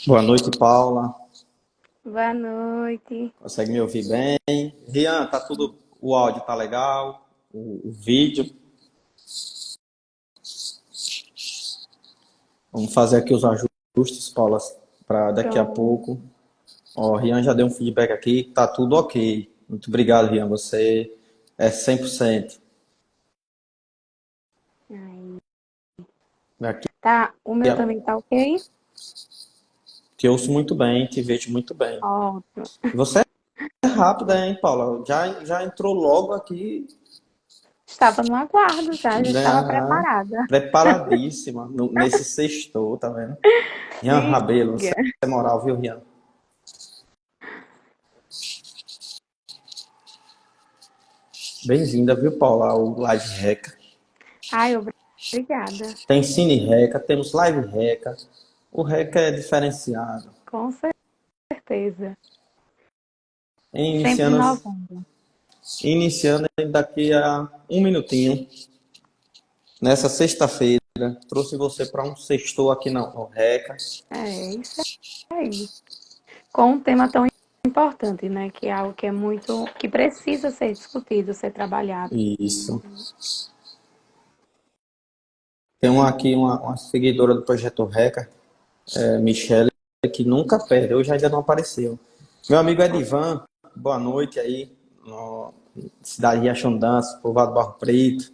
Boa noite, Paula. Boa noite. Consegue me ouvir bem? Rian, tá tudo. O áudio tá legal? O vídeo? Vamos fazer aqui os ajustes, Paula, para daqui a Pronto. pouco. Ó, o Rian já deu um feedback aqui, tá tudo ok. Muito obrigado, Rian. Você é 100%. Aí. Aqui Tá, o meu também tá ok? te ouço muito bem, te vejo muito bem. Ótimo. Você é rápida, hein, Paula? Já entrou logo aqui, Estava no aguardo já estava já preparada. preparadíssima nesse sextou, tá vendo? Rian Rabelo, você Diga. é moral, viu, Rian? Bem-vinda, viu, Paula, ao Live Reca. Ai, obrigada. Tem Cine Reca, temos Live Reca. O Reca é diferenciado. Com certeza. Sempre Iniciando, inovando. iniciando daqui a um minutinho, nessa sexta-feira, trouxe você para um sextou aqui no Reca. É isso aí. Com um tema tão importante, né? Que é algo que é muito, que precisa ser discutido, ser trabalhado. Isso. Tem aqui uma seguidora do Projeto Reca, Michele, que nunca perde, hoje ainda não apareceu. Meu amigo Edivan, boa noite aí, no cidade de Riachão-Dança, povoado Barro Preto.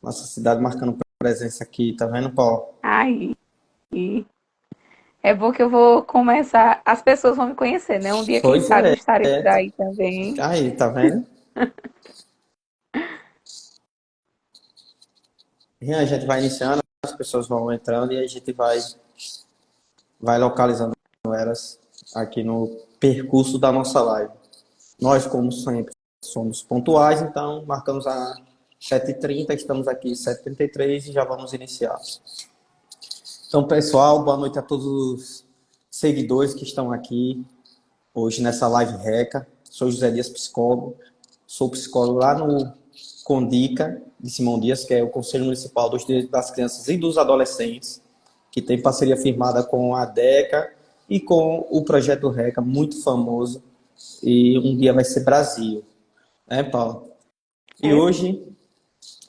Nossa cidade marcando presença aqui, tá vendo, Paulo? Aí. É bom que eu vou começar. As pessoas vão me conhecer, né? Um dia, quem Pois sabe, eu é, estarei por aí também. aí, tá vendo? E a gente vai iniciando, as pessoas vão entrando e a gente vai localizando elas aqui no percurso da nossa live. Nós, como sempre, somos pontuais, então marcamos a 7h30, estamos aqui 7h33 e já vamos iniciar. Então, pessoal, boa noite a todos os seguidores que estão aqui hoje nessa live Reca. Sou José Dias, psicólogo. Sou psicólogo lá no CONDICA, de Simão Dias, que é o Conselho Municipal dos Direitos das Crianças e dos Adolescentes, que tem parceria firmada com a DECA e com o Projeto Reca, muito famoso, e um dia vai ser Brasil, né, Paulo? E É, hoje,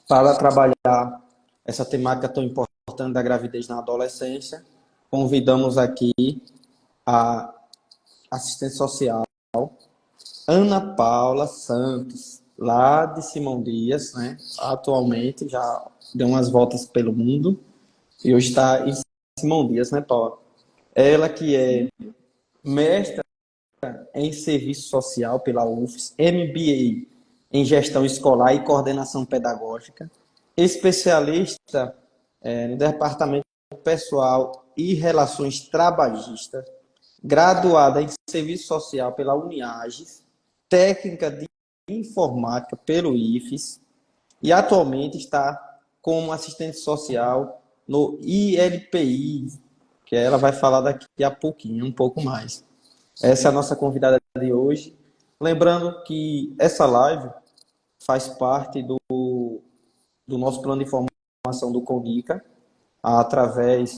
para trabalhar essa temática tão importante da gravidez na adolescência, convidamos aqui a assistente social Ana Paula Santos, lá de Simão Dias, né? Atualmente já deu umas voltas pelo mundo e hoje está em Simão Dias, né, Paula? Ela que é mestra em serviço social pela UFES, MBA em gestão escolar e coordenação pedagógica, especialista no departamento pessoal e relações trabalhistas, graduada em serviço social pela Uniages, técnica de informática pelo IFES e atualmente está como assistente social no ILPI, que ela vai falar daqui a pouquinho, um pouco mais. Essa é a nossa convidada de hoje. Lembrando que essa live faz parte do nosso plano de formação do CONICA, através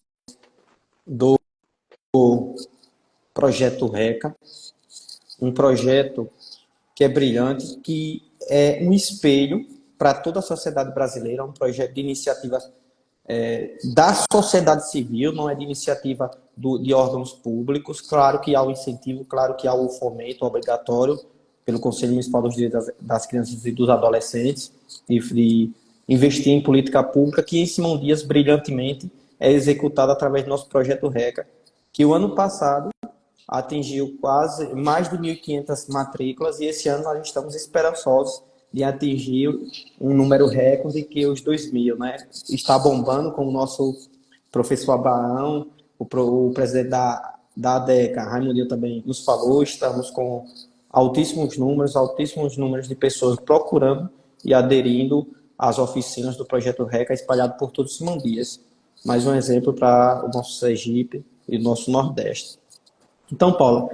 do projeto RECA, um projeto que é brilhante, que é um espelho para toda a sociedade brasileira, um projeto de iniciativa da sociedade civil, não é de iniciativa de órgãos públicos. Claro que há o incentivo, claro que há o fomento obrigatório pelo Conselho Municipal dos Direitos das Crianças e dos Adolescentes de investir em política pública, que em Simão Dias, brilhantemente, é executada através do nosso projeto RECA, que o ano passado atingiu quase mais de 1.500 matrículas e esse ano nós estamos esperançosos de atingir um número recorde que é os 2.000, né? Está bombando com o nosso professor Abraão, o presidente da ADECA, Raimundinho também nos falou, estamos com altíssimos números de pessoas procurando e aderindo às oficinas do Projeto RECA espalhado por todos os Simão Dias. Mais um exemplo para o nosso Sergipe e o nosso Nordeste. Então, Paula,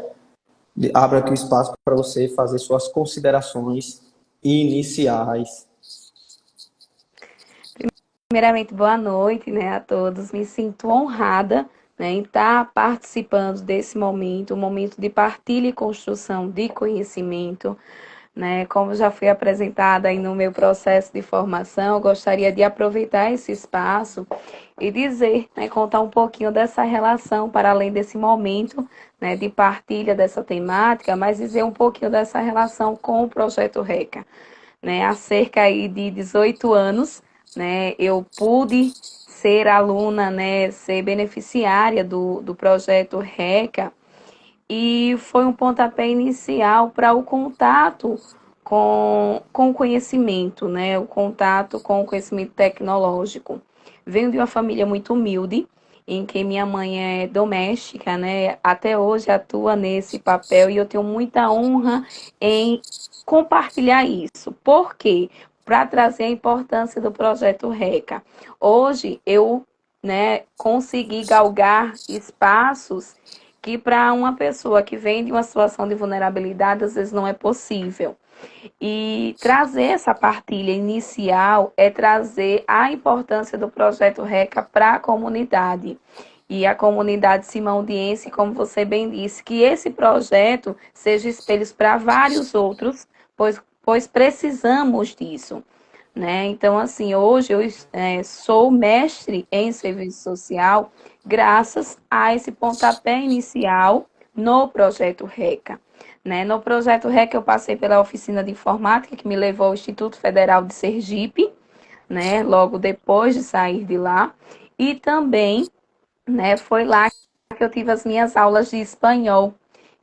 abro aqui o espaço para você fazer suas considerações iniciais. primeiramente, boa noite, né, a todos. Me sinto honrada né, em estar participando desse momento, um momento de partilha e construção de conhecimento, né? Como já fui apresentada aí no meu processo de formação, eu gostaria de aproveitar esse espaço e dizer, né, contar um pouquinho dessa relação, para além desse momento, né, de partilha dessa temática, mas dizer um pouquinho dessa relação com o Projeto RECA, né? Há cerca aí de 18 anos, né, eu pude ser aluna, né, ser beneficiária do Projeto RECA, e foi um pontapé inicial para o contato com o conhecimento, né? O contato com o conhecimento tecnológico. Venho de uma família muito humilde, em que minha mãe é doméstica, né? Até hoje atua nesse papel e eu tenho muita honra em compartilhar isso. Por quê? Para trazer a importância do projeto RECA. Hoje eu, né, consegui galgar espaços que para uma pessoa que vem de uma situação de vulnerabilidade, às vezes não é possível. E trazer essa partilha inicial é trazer a importância do projeto RECA para a comunidade. E a comunidade simãodiense, como você bem disse, que esse projeto seja espelhos para vários outros, pois precisamos disso. Né? Então, assim, hoje eu sou mestre em serviço social graças a esse pontapé inicial no projeto RECA. Né? No projeto RECA eu passei pela oficina de informática que me levou ao Instituto Federal de Sergipe, né? Logo depois de sair de lá, e também, né, foi lá que eu tive as minhas aulas de espanhol,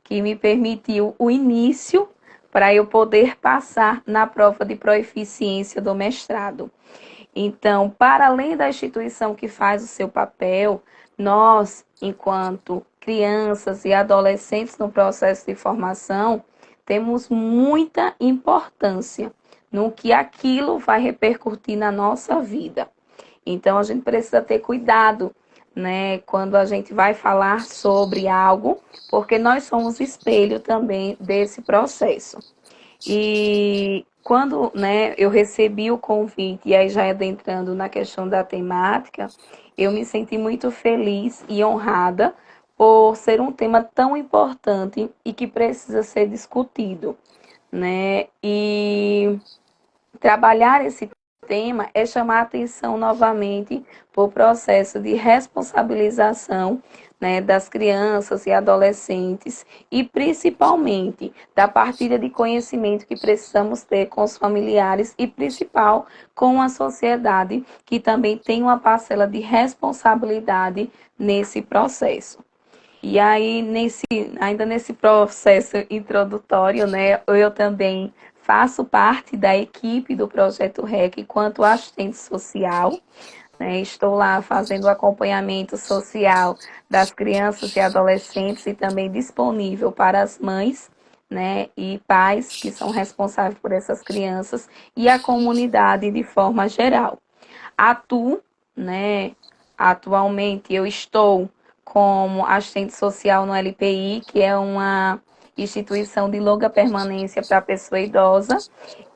que me permitiu o início para eu poder passar na prova de proeficiência do mestrado. Então, para além da instituição que faz o seu papel, nós, enquanto crianças e adolescentes no processo de formação, temos muita importância no que aquilo vai repercutir na nossa vida. Então, a gente precisa ter cuidado, né, quando a gente vai falar sobre algo, porque nós somos espelho também desse processo. E quando, né, eu recebi o convite, e aí já adentrando na questão da temática, eu me senti muito feliz e honrada por ser um tema tão importante e que precisa ser discutido, né? E trabalhar esse tema é chamar a atenção novamente para o processo de responsabilização, né, das crianças e adolescentes e principalmente da partilha de conhecimento que precisamos ter com os familiares e principal com a sociedade, que também tem uma parcela de responsabilidade nesse processo. E aí, ainda nesse processo introdutório, né, eu também faço parte da equipe do Projeto REC enquanto assistente social, né, estou lá fazendo o acompanhamento social das crianças e adolescentes e também disponível para as mães, né, e pais que são responsáveis por essas crianças e a comunidade de forma geral. Atuo, né, atualmente eu estou como assistente social no LPI, que é uma instituição de longa permanência para a pessoa idosa,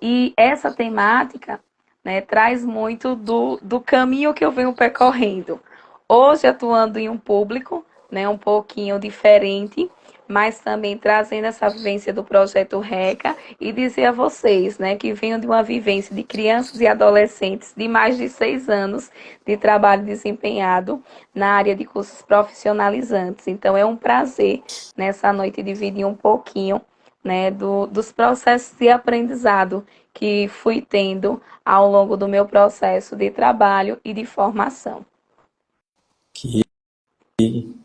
e essa temática, né, traz muito do caminho que eu venho percorrendo. Hoje atuando em um público, né, um pouquinho diferente, mas também trazendo essa vivência do projeto RECA e dizer a vocês, né, que venho de uma vivência de crianças e adolescentes de mais de 6 anos de trabalho desempenhado na área de cursos profissionalizantes. Então é um prazer nessa noite dividir um pouquinho, né, dos processos de aprendizado que fui tendo ao longo do meu processo de trabalho e de formação. Que,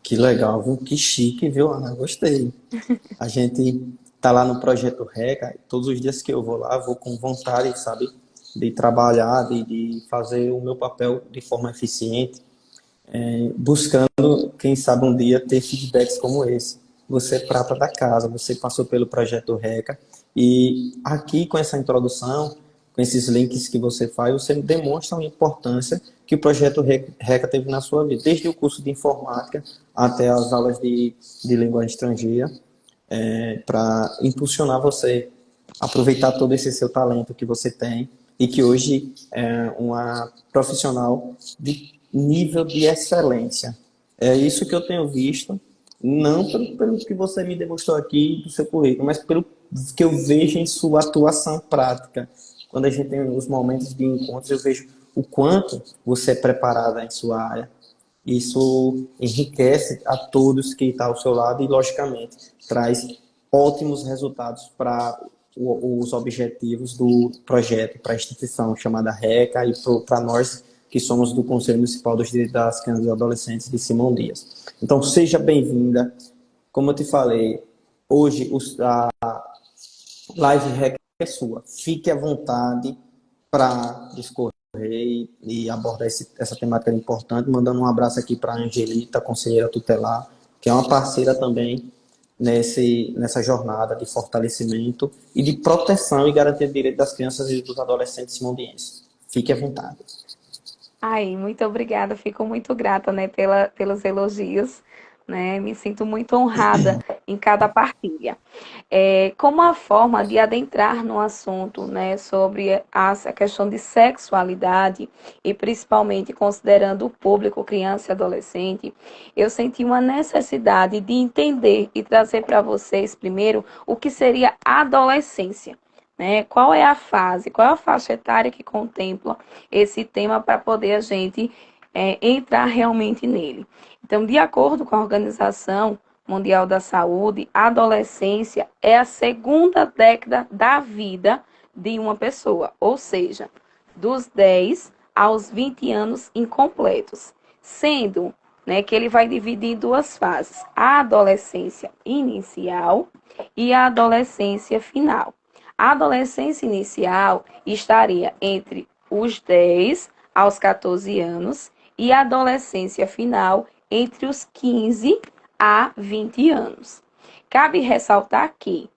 que legal, viu? Que chique, viu, Ana? Gostei. A gente tá lá no Projeto RECA, todos os dias que eu vou lá, vou com vontade, sabe, de trabalhar, de fazer o meu papel de forma eficiente, buscando, quem sabe, um dia ter feedbacks como esse. Você é prata da casa, você passou pelo Projeto RECA, e aqui com essa introdução, com esses links que você faz, você demonstra a importância que o Projeto RECA teve na sua vida, desde o curso de informática até as aulas de língua estrangeira, para impulsionar você, aproveitar todo esse seu talento que você tem e que hoje é uma profissional de nível de excelência. É isso que eu tenho visto, não pelo que você me demonstrou aqui do seu currículo, mas pelo que eu vejo em sua atuação prática. Quando a gente tem os momentos de encontros, eu vejo o quanto você é preparada em sua área. Isso enriquece a todos que estão ao seu lado e, logicamente, traz ótimos resultados para os objetivos do projeto, para a instituição chamada RECA e para nós que somos do Conselho Municipal dos Direitos das Crianças e Adolescentes de Simão Dias. Então, seja bem-vinda. Como eu te falei, hoje a live RECA é sua. Fique à vontade para discorrer e abordar essa temática importante. Mandando um abraço aqui para a Angelita, conselheira tutelar, que é uma parceira também nessa jornada de fortalecimento e de proteção e garantia de direitos das crianças e dos adolescentes simondienses. Fique à vontade. Ai, muito obrigada, fico muito grata, né, pelos elogios, né, me sinto muito honrada em cada partilha. Como a forma de adentrar no assunto, né, sobre a questão de sexualidade, e principalmente considerando o público criança e adolescente, eu senti uma necessidade de entender e trazer para vocês, primeiro, o que seria a adolescência. Né? Qual é a fase, qual é a faixa etária que contempla esse tema para poder a gente entrar realmente nele. Então, de acordo com a Organização Mundial da Saúde, a adolescência é a segunda década da vida de uma pessoa, ou seja, dos 10 aos 20 anos incompletos, sendo, né, que ele vai dividir em duas fases, a adolescência inicial e a adolescência final. A adolescência inicial estaria entre os 10 aos 14 anos e a adolescência final entre os 15 a 20 anos. Cabe ressaltar que,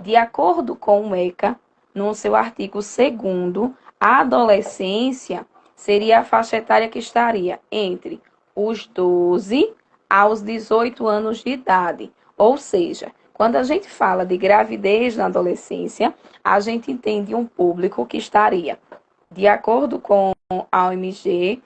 de acordo com o ECA, no seu artigo 2º, a adolescência seria a faixa etária que estaria entre os 12 aos 18 anos de idade. Ou seja, quando a gente fala de gravidez na adolescência, a gente entende um público que estaria, de acordo com a OMG,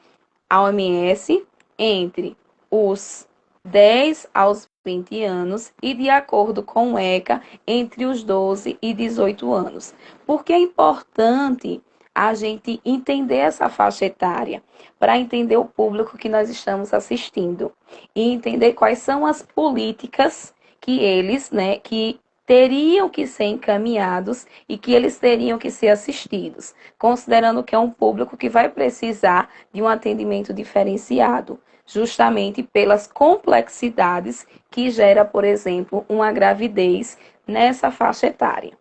a OMS, entre os 10 aos 20 anos e, de acordo com o ECA, entre os 12 e 18 anos. Porque é importante a gente entender essa faixa etária para entender o público que nós estamos assistindo e entender quais são as políticas que eles, né, que teriam que ser encaminhados e que eles teriam que ser assistidos, considerando que é um público que vai precisar de um atendimento diferenciado, justamente pelas complexidades que gera, por exemplo, uma gravidez nessa faixa etária.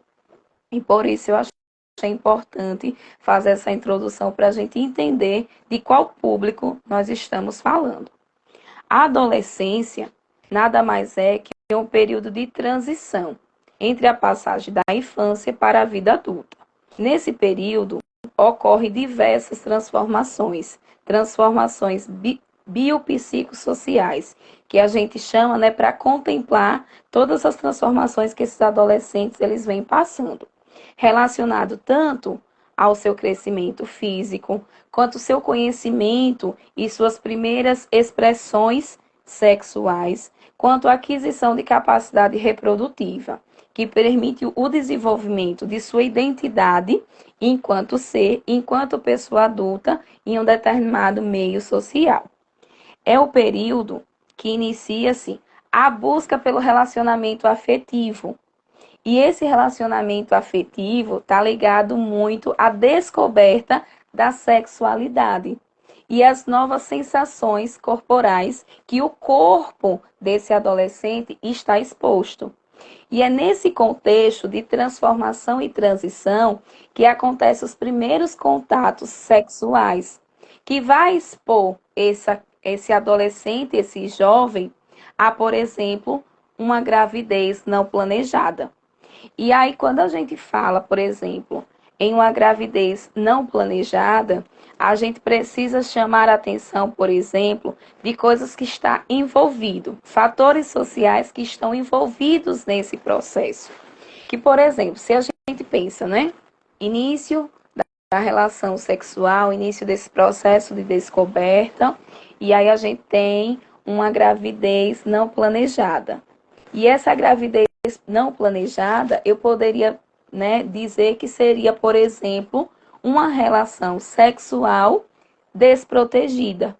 E por isso eu achei importante fazer essa introdução para a gente entender de qual público nós estamos falando. A adolescência nada mais é que um período de transição entre a passagem da infância para a vida adulta. Nesse período, ocorrem diversas transformações biopsicossociais, que a gente chama, né, para contemplar todas as transformações que esses adolescentes eles vêm passando, relacionado tanto ao seu crescimento físico, quanto ao seu conhecimento e suas primeiras expressões sexuais, quanto à aquisição de capacidade reprodutiva, que permite o desenvolvimento de sua identidade enquanto ser, enquanto pessoa adulta em um determinado meio social. É o período que inicia-se a busca pelo relacionamento afetivo. E esse relacionamento afetivo está ligado muito à descoberta da sexualidade e as novas sensações corporais que o corpo desse adolescente está exposto. E é nesse contexto de transformação e transição que acontecem os primeiros contatos sexuais, que vai expor esse adolescente, esse jovem, a, por exemplo, uma gravidez não planejada. E aí, quando a gente fala, por exemplo, em uma gravidez não planejada, a gente precisa chamar a atenção, por exemplo, de coisas que estão envolvidos, fatores sociais que estão envolvidos nesse processo. Que, por exemplo, se a gente pensa, né? Início da relação sexual, início desse processo de descoberta, e aí a gente tem uma gravidez não planejada. E essa gravidez não planejada, eu poderia, né, dizer que seria, por exemplo, uma relação sexual desprotegida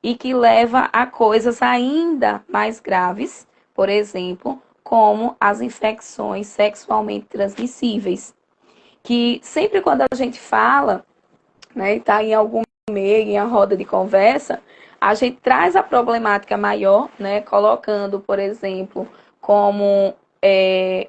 e que leva a coisas ainda mais graves, por exemplo, como as infecções sexualmente transmissíveis, que sempre quando a gente fala, né, está em algum meio, em a roda de conversa, a gente traz a problemática maior, né, colocando, por exemplo, como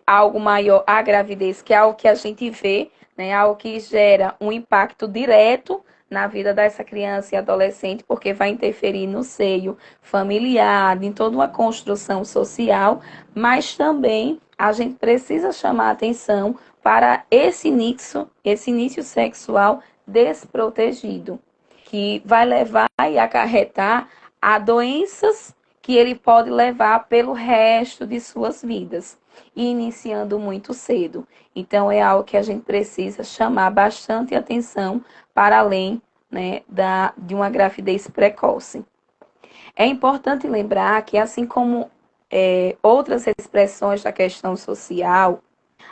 algo maior a gravidez, que é algo que a gente vê, né, algo que gera um impacto direto na vida dessa criança e adolescente, porque vai interferir no seio familiar, em toda uma construção social, mas também a gente precisa chamar a atenção para esse início sexual desprotegido, que vai levar e acarretar a doenças que ele pode levar pelo resto de suas vidas, iniciando muito cedo. Então, é algo que a gente precisa chamar bastante atenção para além, né, de uma gravidez precoce. É importante lembrar que, assim como outras expressões da questão social,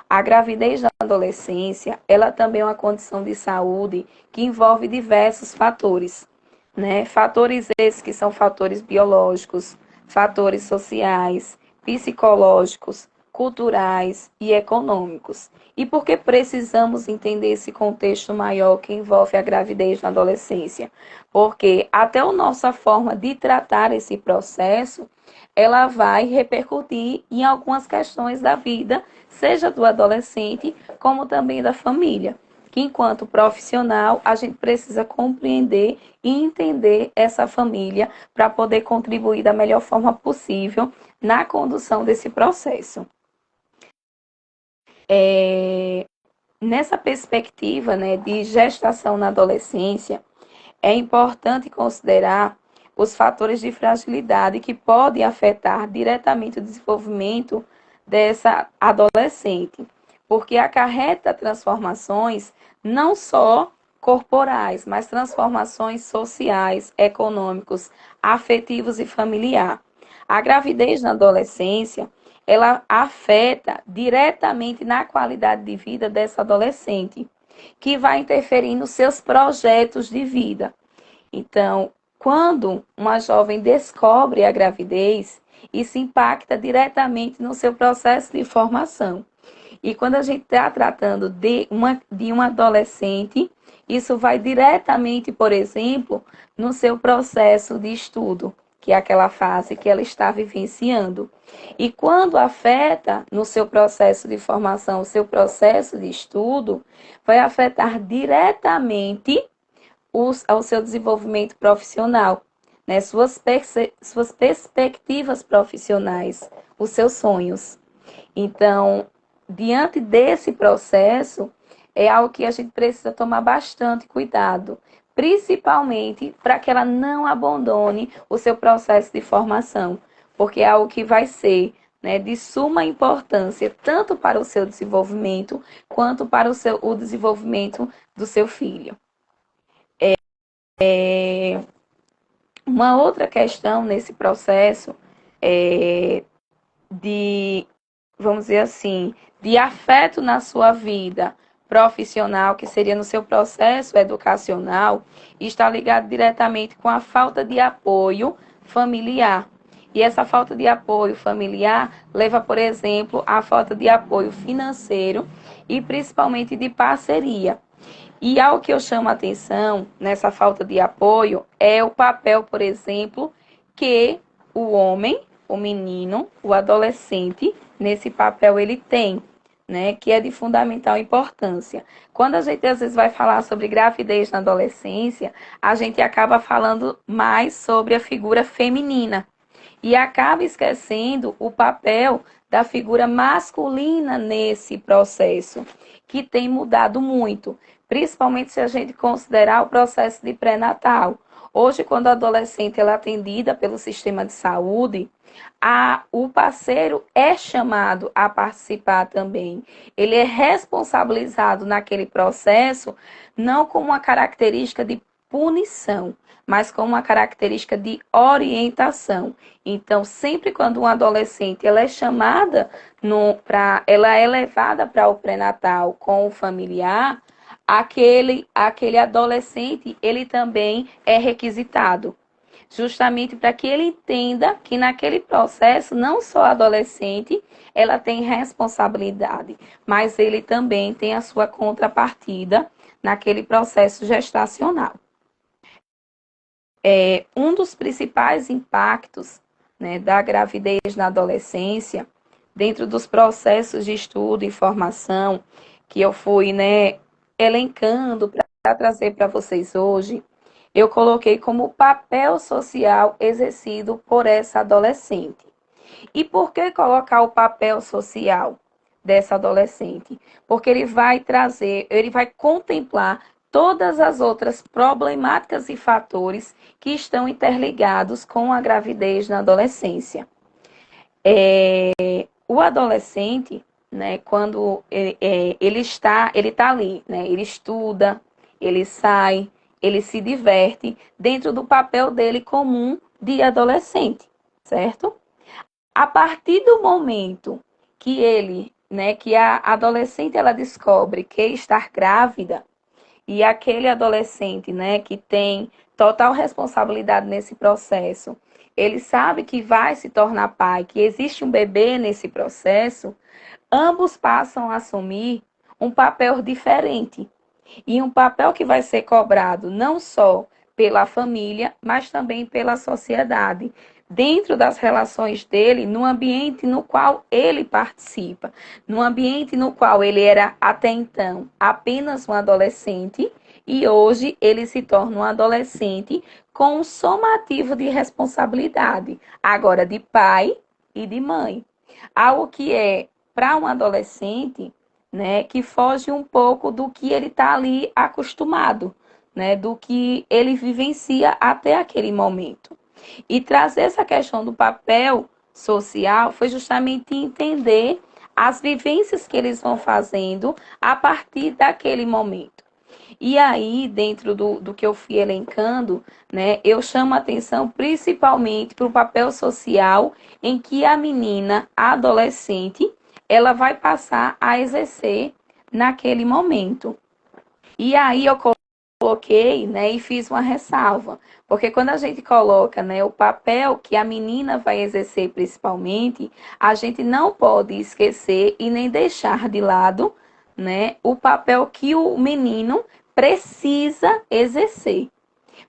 a gravidez na adolescência, ela também é uma condição de saúde que envolve diversos fatores, né? Fatores esses que são fatores biológicos, fatores sociais, psicológicos, culturais e econômicos. E por que precisamos entender esse contexto maior que envolve a gravidez na adolescência? Porque até a nossa forma de tratar esse processo, ela vai repercutir em algumas questões da vida, seja do adolescente, como também da família. Que enquanto profissional, a gente precisa compreender e entender essa família para poder contribuir da melhor forma possível na condução desse processo. Nessa perspectiva, né, de gestação na adolescência, é importante considerar os fatores de fragilidade que podem afetar diretamente o desenvolvimento dessa adolescente, porque acarreta transformações não só corporais, mas transformações sociais, econômicos, afetivos e familiar. A gravidez na adolescência, ela afeta diretamente na qualidade de vida dessa adolescente, que vai interferir nos seus projetos de vida. Então, quando uma jovem descobre a gravidez, isso impacta diretamente no seu processo de formação. E quando a gente está tratando de uma adolescente, isso vai diretamente, por exemplo, no seu processo de estudo, que é aquela fase que ela está vivenciando. E quando afeta no seu processo de formação, o seu processo de estudo, vai afetar diretamente ao seu desenvolvimento profissional, né? Suas perspectivas profissionais, os seus sonhos. Então, diante desse processo, é algo que a gente precisa tomar bastante cuidado, principalmente para que ela não abandone o seu processo de formação, porque é algo que vai ser, né, de suma importância tanto para o seu desenvolvimento quanto para o desenvolvimento do seu filho. Uma outra questão nesse processo de, vamos dizer assim, de afeto na sua vida profissional, que seria no seu processo educacional, está ligado diretamente com a falta de apoio familiar. E essa falta de apoio familiar leva, por exemplo, à falta de apoio financeiro e principalmente de parceria. E algo que eu chamo a atenção nessa falta de apoio é o papel, por exemplo, que o homem, o menino, o adolescente, nesse papel ele tem, né, que é de fundamental importância. Quando a gente às vezes vai falar sobre gravidez na adolescência, a gente acaba falando mais sobre a figura feminina e acaba esquecendo o papel da figura masculina nesse processo, que tem mudado muito, principalmente se a gente considerar o processo de pré-natal. Hoje, quando a adolescente ela é atendida pelo sistema de saúde, o parceiro é chamado a participar também. Ele é responsabilizado naquele processo, não como uma característica de punição, mas com uma característica de orientação. Então, sempre quando um adolescente ela é chamada ela é levada para o pré-natal com o familiar, aquele adolescente ele também é requisitado, justamente para que ele entenda que naquele processo não só a adolescente ela tem responsabilidade, mas ele também tem a sua contrapartida naquele processo gestacional. Um dos principais impactos, né, da gravidez na adolescência, dentro dos processos de estudo e formação que eu fui, né, elencando para trazer para vocês hoje, eu coloquei como o papel social exercido por essa adolescente. E por que colocar o papel social dessa adolescente? Porque ele vai trazer, ele vai contemplar todas as outras problemáticas e fatores que estão interligados com a gravidez na adolescência. O adolescente, né, quando ele está ali, né, ele estuda, ele sai, ele se diverte dentro do papel dele comum de adolescente, certo? A partir do momento que que a adolescente ela descobre que está grávida, e aquele adolescente, né, que tem total responsabilidade nesse processo, ele sabe que vai se tornar pai, que existe um bebê nesse processo, ambos passam a assumir um papel diferente. E um papel que vai ser cobrado não só pela família, mas também pela sociedade, dentro das relações dele, no ambiente no qual ele participa, no ambiente no qual ele era até então apenas um adolescente e hoje ele se torna um adolescente com um somativo de responsabilidade, agora de pai e de mãe. Algo que é para um adolescente, né, que foge um pouco do que ele está ali acostumado, né, do que ele vivencia até aquele momento. E trazer essa questão do papel social foi justamente entender as vivências que eles vão fazendo a partir daquele momento. E aí, dentro do que eu fui elencando, né, eu chamo a atenção principalmente para o papel social em que a menina, a adolescente, ela vai passar a exercer naquele momento. E aí eu coloquei, né, e fiz uma ressalva, porque quando a gente coloca, né, o papel que a menina vai exercer principalmente, a gente não pode esquecer e nem deixar de lado, né, o papel que o menino precisa exercer,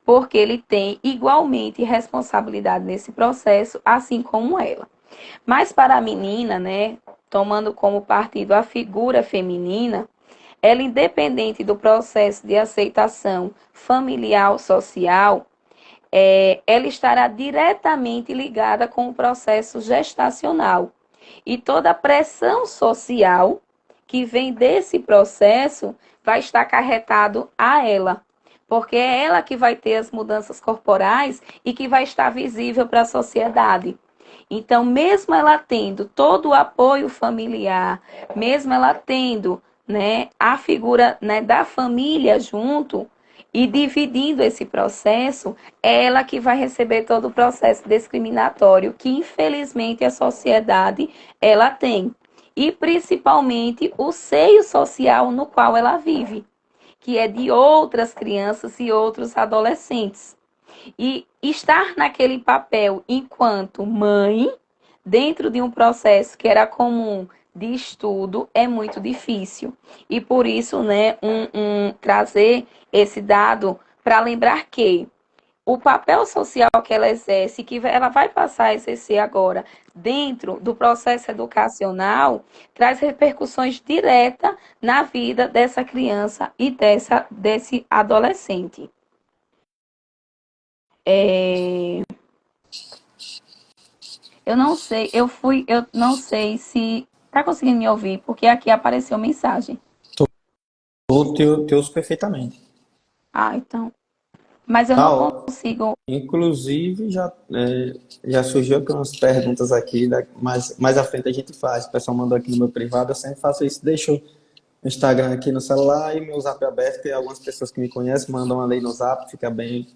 porque ele tem igualmente responsabilidade nesse processo, assim como ela. Mas para a menina, né, tomando como partido a figura feminina, ela, independente do processo de aceitação familiar ou social, ela estará diretamente ligada com o processo gestacional. E toda a pressão social que vem desse processo vai estar acarretado a ela, porque é ela que vai ter as mudanças corporais e que vai estar visível para a sociedade. Então, mesmo ela tendo todo o apoio familiar, mesmo ela tendo, né, a figura, né, da família junto e dividindo esse processo, é ela que vai receber todo o processo discriminatório que, infelizmente, a sociedade ela tem. E, principalmente, o seio social no qual ela vive, que é de outras crianças e outros adolescentes. E estar naquele papel enquanto mãe, dentro de um processo que era comum de estudo, é muito difícil. E por isso, né, trazer esse dado para lembrar que o papel social que ela exerce, que ela vai passar a exercer agora dentro do processo educacional, traz repercussões diretas na vida dessa criança e desse adolescente. Eu não sei se tá conseguindo me ouvir, porque aqui apareceu mensagem. Te ouço perfeitamente. Ah, então. Mas eu Tá não ótimo. consigo. Inclusive, já surgiu aqui umas perguntas aqui, mais à frente a gente faz. O pessoal mandou aqui no meu privado, eu sempre faço isso. Deixo Instagram aqui no celular e meu Zap aberto, que algumas pessoas que me conhecem mandam ali no Zap, fica bem,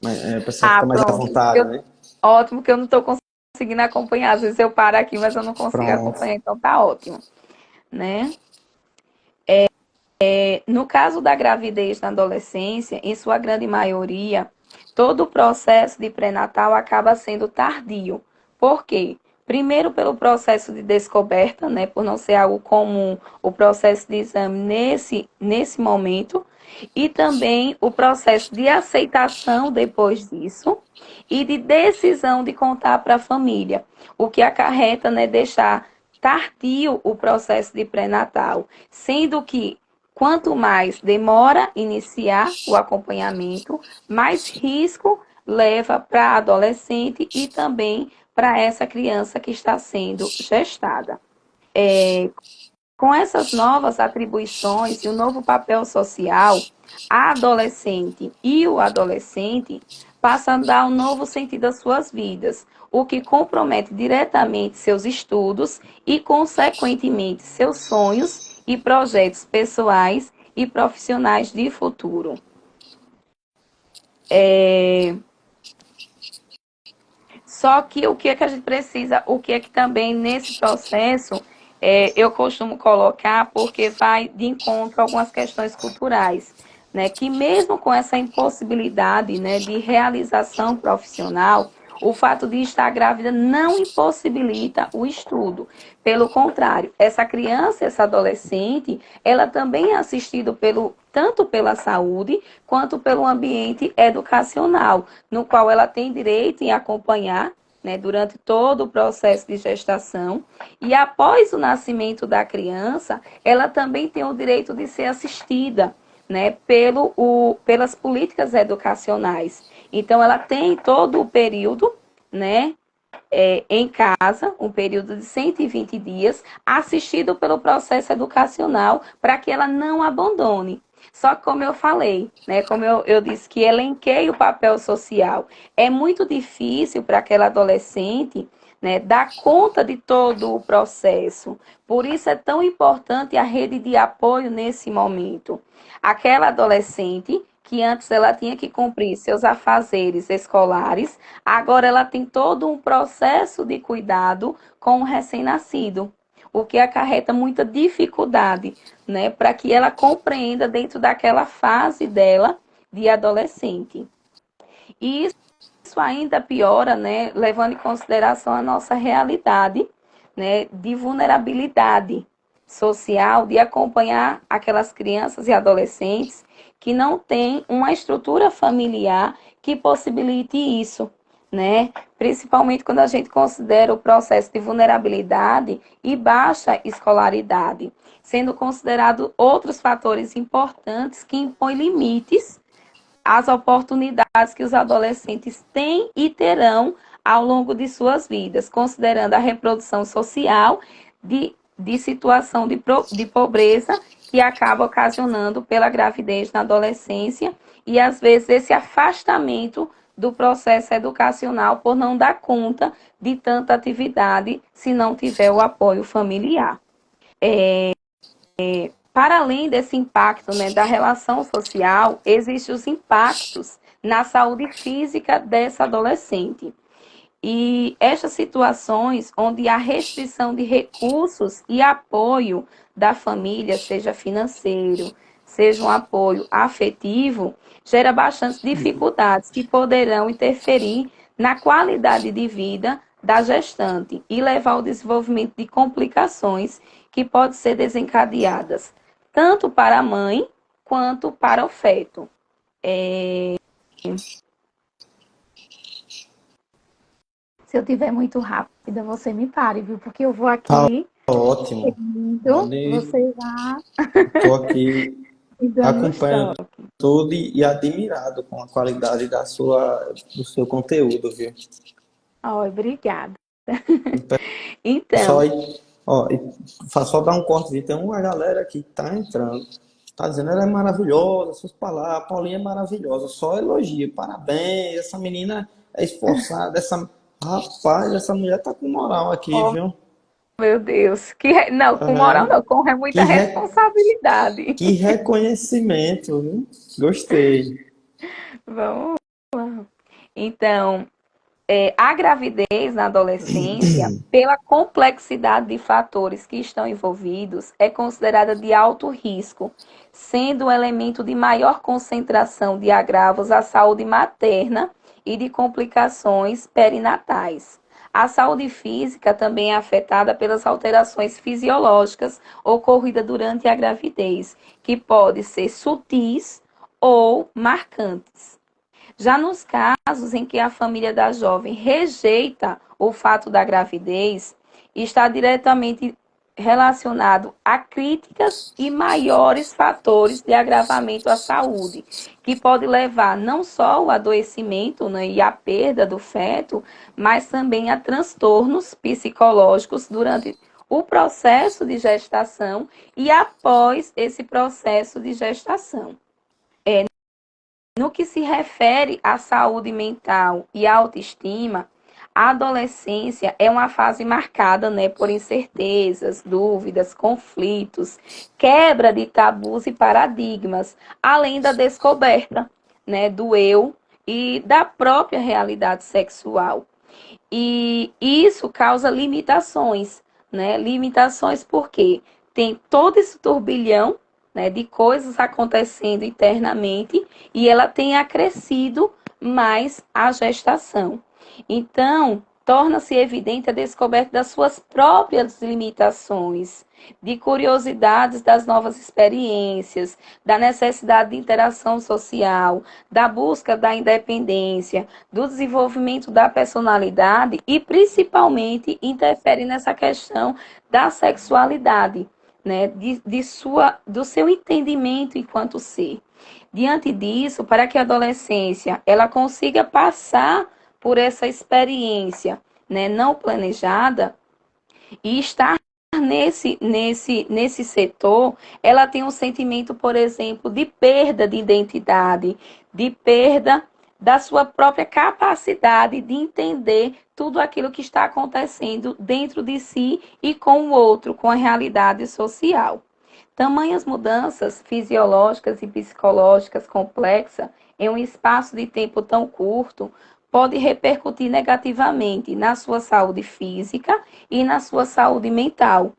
o pessoal Ah, fica mais à pronto. vontade, né? Ótimo que eu não estou conseguindo acompanhar. Às vezes eu paro aqui, mas eu não consigo Pronto. acompanhar, então tá ótimo, né? No caso da gravidez na adolescência, em sua grande maioria, todo o processo de pré-natal acaba sendo tardio. Por quê? Primeiro, pelo processo de descoberta, né, por não ser algo comum o processo de exame nesse momento, e também o processo de aceitação depois disso e de decisão de contar para a família, o que acarreta, né, deixar tardio o processo de pré-natal, sendo que quanto mais demora iniciar o acompanhamento, mais risco leva para a adolescente e também para essa criança que está sendo gestada. Com essas novas atribuições e o novo papel social, a adolescente e o adolescente passam a dar um novo sentido às suas vidas, o que compromete diretamente seus estudos e, consequentemente, seus sonhos e projetos pessoais e profissionais de futuro. Só que o que é que a gente precisa, o que é que também nesse processo eu costumo colocar, porque vai de encontro a algumas questões culturais, né? Que mesmo com essa impossibilidade, né, de realização profissional, o fato de estar grávida não impossibilita o estudo. Pelo contrário, essa criança, essa adolescente, ela também é assistida tanto pela saúde quanto pelo ambiente educacional, no qual ela tem direito em acompanhar, né, durante todo o processo de gestação. E após o nascimento da criança, ela também tem o direito de ser assistida, né, pelas políticas educacionais. Então, ela tem todo o período, né, em casa, um período de 120 dias, assistido pelo processo educacional, para que ela não abandone. Só que, como eu falei, né, como eu disse que elenquei o papel social, é muito difícil para aquela adolescente, né, dar conta de todo o processo. Por isso é tão importante a rede de apoio nesse momento. Aquela adolescente que antes ela tinha que cumprir seus afazeres escolares, agora ela tem todo um processo de cuidado com o recém-nascido, o que acarreta muita dificuldade, né, para que ela compreenda dentro daquela fase dela de adolescente. E isso ainda piora, né, levando em consideração a nossa realidade, né, de vulnerabilidade social, de acompanhar aquelas crianças e adolescentes que não têm uma estrutura familiar que possibilite isso, né? Principalmente quando a gente considera o processo de vulnerabilidade e baixa escolaridade, sendo considerado outros fatores importantes que impõem limites às oportunidades que os adolescentes têm e terão ao longo de suas vidas, considerando a reprodução social de situação de pobreza que acaba ocasionando pela gravidez na adolescência e, às vezes, esse afastamento do processo educacional por não dar conta de tanta atividade se não tiver o apoio familiar. Para além desse impacto, né, da relação social, existem os impactos na saúde física dessa adolescente. E estas situações onde a restrição de recursos e apoio da família, seja financeiro, seja um apoio afetivo, gera bastantes dificuldades que poderão interferir na qualidade de vida da gestante e levar ao desenvolvimento de complicações que podem ser desencadeadas tanto para a mãe quanto para o feto. Se eu tiver muito rápida, você me pare, viu? Porque eu vou Tá aqui ótimo. seguindo, Pode, você vai tô aqui me dando os acompanhando toques. tudo e admirado com a qualidade do seu conteúdo, viu? Oh, obrigada. Só, Então, ó, só dar um corte, tem uma galera aqui que tá entrando, tá dizendo ela é maravilhosa, suas palavras, a Paulinha é maravilhosa, só elogio, parabéns, essa menina é esforçada, rapaz, essa mulher tá com moral aqui, oh, viu? Meu Deus. Não, Tá com moral vendo? não, com muita Que, re... responsabilidade. que reconhecimento, viu? Gostei. Vamos. Então, a gravidez na adolescência, pela complexidade de fatores que estão envolvidos, é considerada de alto risco, sendo um elemento de maior concentração de agravos à saúde materna e de complicações perinatais. A saúde física também é afetada pelas alterações fisiológicas ocorridas durante a gravidez, que podem ser sutis ou marcantes. Já nos casos em que a família da jovem rejeita o fato da gravidez, está diretamente relacionado a críticas e maiores fatores de agravamento à saúde, que pode levar não só ao adoecimento, né, e à perda do feto, mas também a transtornos psicológicos durante o processo de gestação e após esse processo de gestação. No que se refere à saúde mental e à autoestima, a adolescência é uma fase marcada, né, por incertezas, dúvidas, conflitos, quebra de tabus e paradigmas, além da descoberta, né, do eu e da própria realidade sexual. E isso causa limitações, né? Limitações porque tem todo esse turbilhão, né, de coisas acontecendo internamente e ela tem acrescido mais a gestação. Então, torna-se evidente a descoberta das suas próprias limitações, de curiosidades das novas experiências, da necessidade de interação social, da busca da independência, do desenvolvimento da personalidade e, principalmente, interfere nessa questão da sexualidade, né? Do seu entendimento enquanto ser. Diante disso, para que a adolescência ela consiga passar por essa experiência, né, não planejada e estar nesse setor, ela tem um sentimento, por exemplo, de perda de identidade, de perda da sua própria capacidade de entender tudo aquilo que está acontecendo dentro de si e com o outro, com a realidade social. Tamanhas mudanças fisiológicas e psicológicas complexas em um espaço de tempo tão curto pode repercutir negativamente na sua saúde física e na sua saúde mental,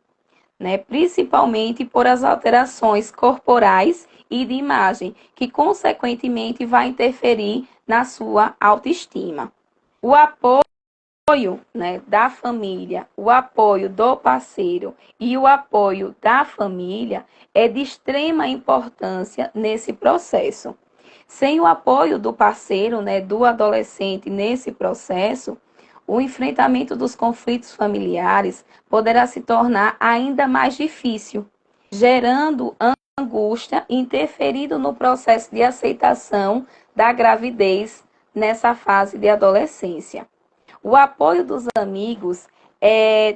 né? Principalmente por as alterações corporais e de imagem, que consequentemente vai interferir na sua autoestima. O apoio, né, da família, o apoio do parceiro e o apoio da família é de extrema importância nesse processo. Sem o apoio do parceiro, né, do adolescente nesse processo, o enfrentamento dos conflitos familiares poderá se tornar ainda mais difícil, gerando angústia e interferindo no processo de aceitação da gravidez nessa fase de adolescência. O apoio dos amigos é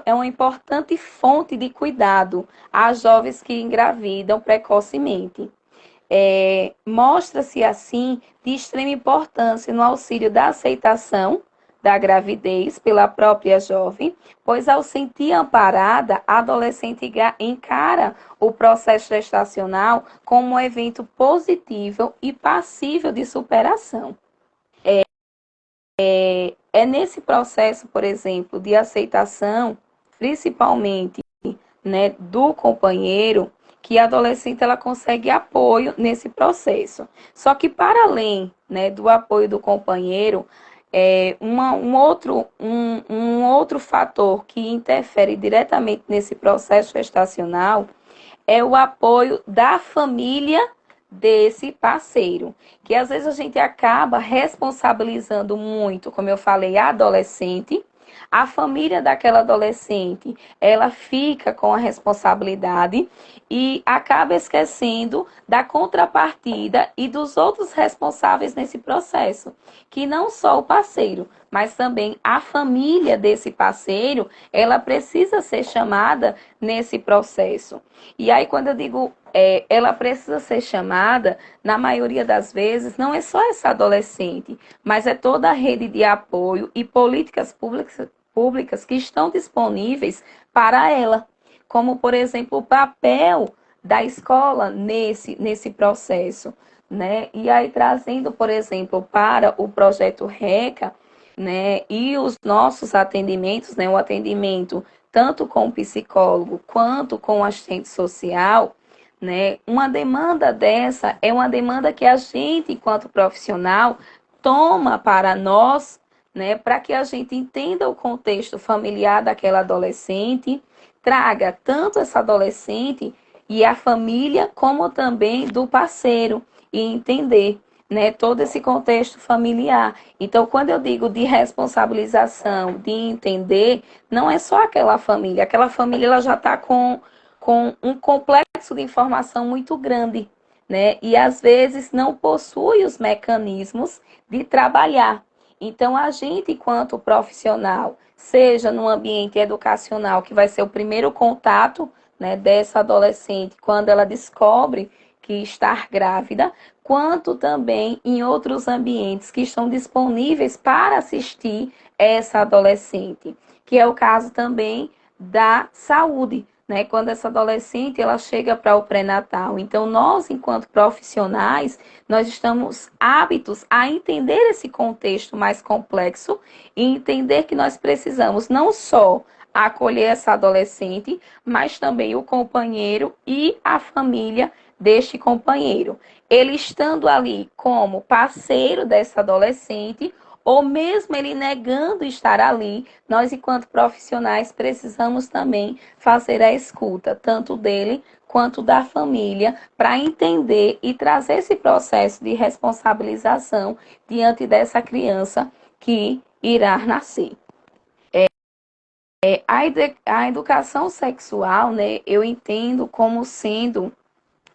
uma importante fonte de cuidado às jovens que engravidam precocemente. Mostra-se, assim, de extrema importância no auxílio da aceitação da gravidez pela própria jovem, pois ao sentir amparada, a adolescente encara o processo gestacional como um evento positivo e passível de superação. É nesse processo, por exemplo, de aceitação, principalmente, né, do companheiro, que a adolescente ela consegue apoio nesse processo. Só que para além, né, do apoio do companheiro, um outro fator que interfere diretamente nesse processo gestacional é o apoio da família desse parceiro, que às vezes a gente acaba responsabilizando muito, como eu falei, a adolescente. A família daquela adolescente, ela fica com a responsabilidade e acaba esquecendo da contrapartida e dos outros responsáveis nesse processo, que não só o parceiro, mas também a família desse parceiro, ela precisa ser chamada nesse processo. E aí, quando eu digo ela precisa ser chamada, na maioria das vezes, não é só essa adolescente, mas é toda a rede de apoio e políticas públicas que estão disponíveis para ela, como, por exemplo, o papel da escola nesse processo, né? E aí, trazendo, por exemplo, para o projeto RECA, né, e os nossos atendimentos, né, o atendimento tanto com o psicólogo quanto com o assistente social, né, uma demanda dessa é uma demanda que a gente, enquanto profissional, toma para nós, né, para que a gente entenda o contexto familiar daquela adolescente, traga tanto essa adolescente e a família, como também do parceiro, e entender, né, todo esse contexto familiar. Então, quando eu digo de responsabilização, de entender, não é só aquela família ela já está com um complexo de informação muito grande, né? E às vezes não possui os mecanismos de trabalhar. Então, a gente, enquanto profissional, seja no ambiente educacional, que vai ser o primeiro contato, né, dessa adolescente, quando ela descobre que está grávida, quanto também em outros ambientes que estão disponíveis para assistir essa adolescente, que é o caso também da saúde, né? Quando essa adolescente ela chega para o pré-natal. Então, nós, enquanto profissionais, nós estamos aptos a entender esse contexto mais complexo e entender que nós precisamos não só acolher essa adolescente, mas também o companheiro e a família deste companheiro. Ele estando ali como parceiro dessa adolescente, ou mesmo ele negando estar ali, nós, enquanto profissionais, precisamos também fazer a escuta, tanto dele quanto da família, para entender e trazer esse processo de responsabilização diante dessa criança que irá nascer. A educação sexual, né, eu entendo como sendo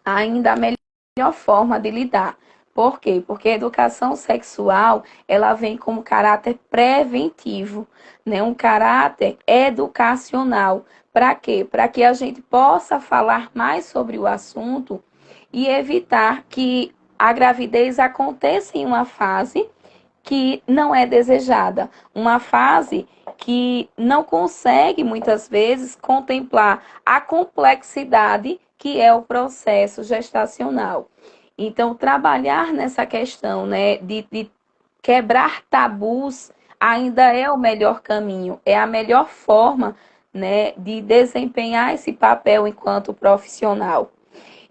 ainda a melhor forma de lidar. Por quê? Porque a educação sexual, ela vem como caráter preventivo, né? Um caráter educacional. Para quê? Para que a gente possa falar mais sobre o assunto e evitar que a gravidez aconteça em uma fase que não é desejada, uma fase que não consegue muitas vezes contemplar a complexidade que é o processo gestacional. Então, trabalhar nessa questão, né, de quebrar tabus ainda é o melhor caminho, é a melhor forma, né, de desempenhar esse papel enquanto profissional.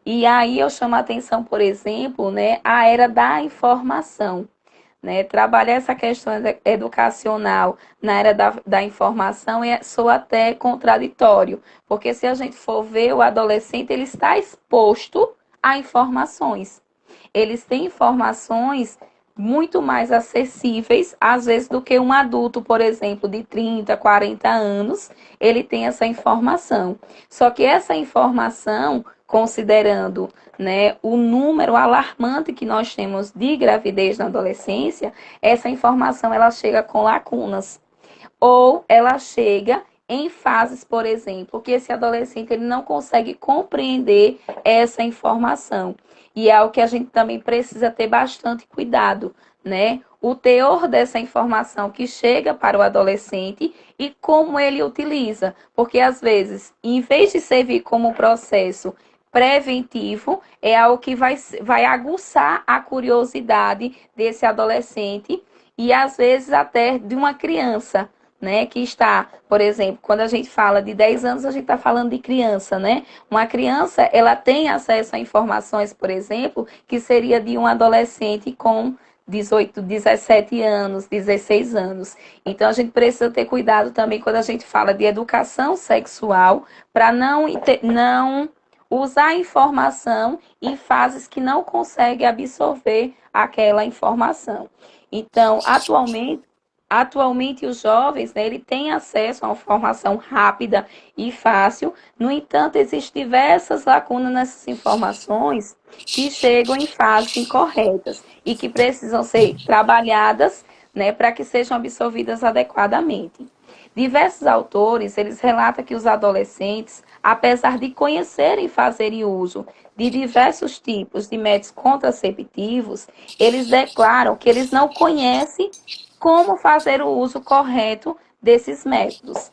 E aí eu chamo a atenção, por exemplo, né, a era da informação, né? Trabalhar essa questão educacional na área da informação soa até contraditório, porque se a gente for ver o adolescente, ele está exposto a informações. Eles têm informações muito mais acessíveis, às vezes, do que um adulto, por exemplo, de 30, 40 anos, ele tem essa informação. Só que essa informação, considerando, né, o número alarmante que nós temos de gravidez na adolescência, essa informação ela chega com lacunas. Ou ela chega em fases, por exemplo, que esse adolescente ele não consegue compreender essa informação. E é algo que a gente também precisa ter bastante cuidado, né? O teor dessa informação que chega para o adolescente e como ele utiliza. Porque, às vezes, em vez de servir como processo preventivo, é algo que vai aguçar a curiosidade desse adolescente e, às vezes, até de uma criança, né, que está, por exemplo, quando a gente fala de 10 anos, a gente está falando de criança, né? Uma criança, ela tem acesso a informações, por exemplo, que seria de um adolescente com 18, 17 anos, 16 anos. Então, a gente precisa ter cuidado também quando a gente fala de educação sexual, para não usar a informação em fases que não consegue absorver aquela informação. Então, atualmente os jovens, né, ele têm acesso a uma formação rápida e fácil. No entanto, existem diversas lacunas nessas informações que chegam em fases incorretas e que precisam ser trabalhadas, né, para que sejam absorvidas adequadamente. Diversos autores, eles relatam que os adolescentes, apesar de conhecerem e fazerem uso de diversos tipos de métodos contraceptivos, eles declaram que eles não conhecem como fazer o uso correto desses métodos,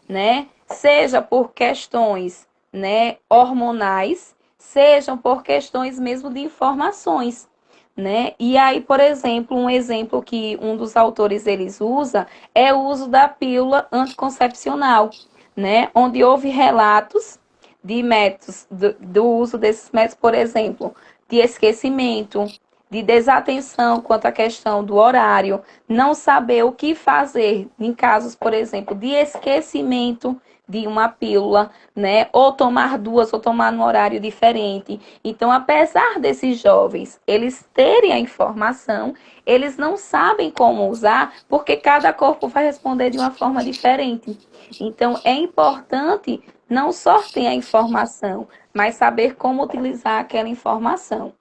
né? Seja por questões, né, hormonais, sejam por questões mesmo de informações, né? E aí, por exemplo, um exemplo que um dos autores eles usa é o uso da pílula anticoncepcional, né? Onde houve relatos de métodos, do uso desses métodos, por exemplo, de esquecimento, de desatenção quanto à questão do horário, não saber o que fazer em casos, por exemplo, de esquecimento de uma pílula, né? Ou tomar duas, ou tomar num horário diferente. Então, apesar desses jovens eles terem a informação, eles não sabem como usar, porque cada corpo vai responder de uma forma diferente. Então, é importante não só ter a informação, mas saber como utilizar aquela informação.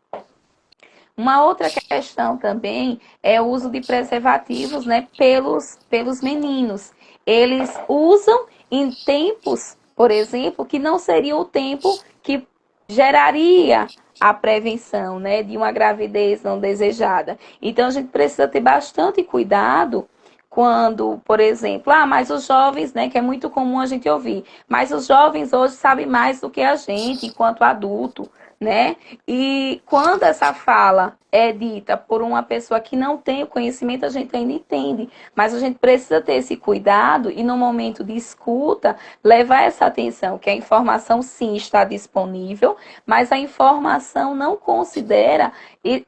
Uma outra questão também é o uso de preservativos, né, pelos meninos. Eles usam em tempos, por exemplo, que não seria o tempo que geraria a prevenção, né, de uma gravidez não desejada. Então a gente precisa ter bastante cuidado quando, por exemplo, mas os jovens, né, que é muito comum a gente ouvir, mas os jovens hoje sabem mais do que a gente enquanto adulto, né? E quando essa fala é dita por uma pessoa que não tem o conhecimento, a gente ainda entende. Mas a gente precisa ter esse cuidado e, no momento de escuta, levar essa atenção, que a informação sim está disponível, mas a informação não considera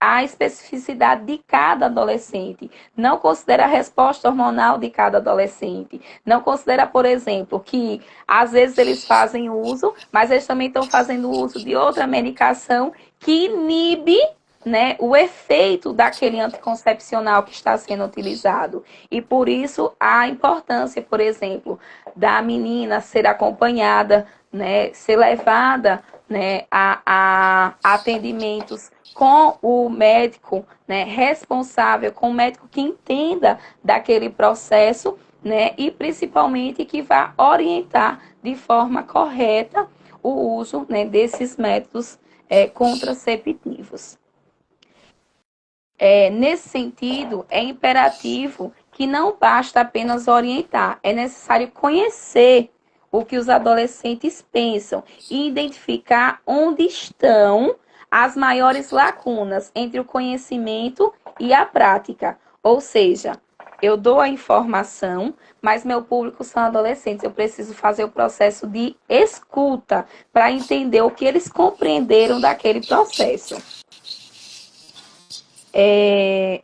a especificidade de cada adolescente, não considera a resposta hormonal de cada adolescente, não considera, por exemplo, que às vezes eles fazem uso, mas eles também estão fazendo uso de outra medicação que inibe, né, o efeito daquele anticoncepcional que está sendo utilizado. E por isso a importância, por exemplo, da menina ser acompanhada, né, ser levada, né, a atendimentos com o médico, né, responsável, com o médico que entenda daquele processo, né, e principalmente que vá orientar de forma correta o uso, né, desses métodos contraceptivos. Nesse sentido, é imperativo que não basta apenas orientar, é necessário conhecer o que os adolescentes pensam e identificar onde estão as maiores lacunas entre o conhecimento e a prática. Ou seja, eu dou a informação, mas meu público são adolescentes. Eu preciso fazer o processo de escuta para entender o que eles compreenderam daquele processo.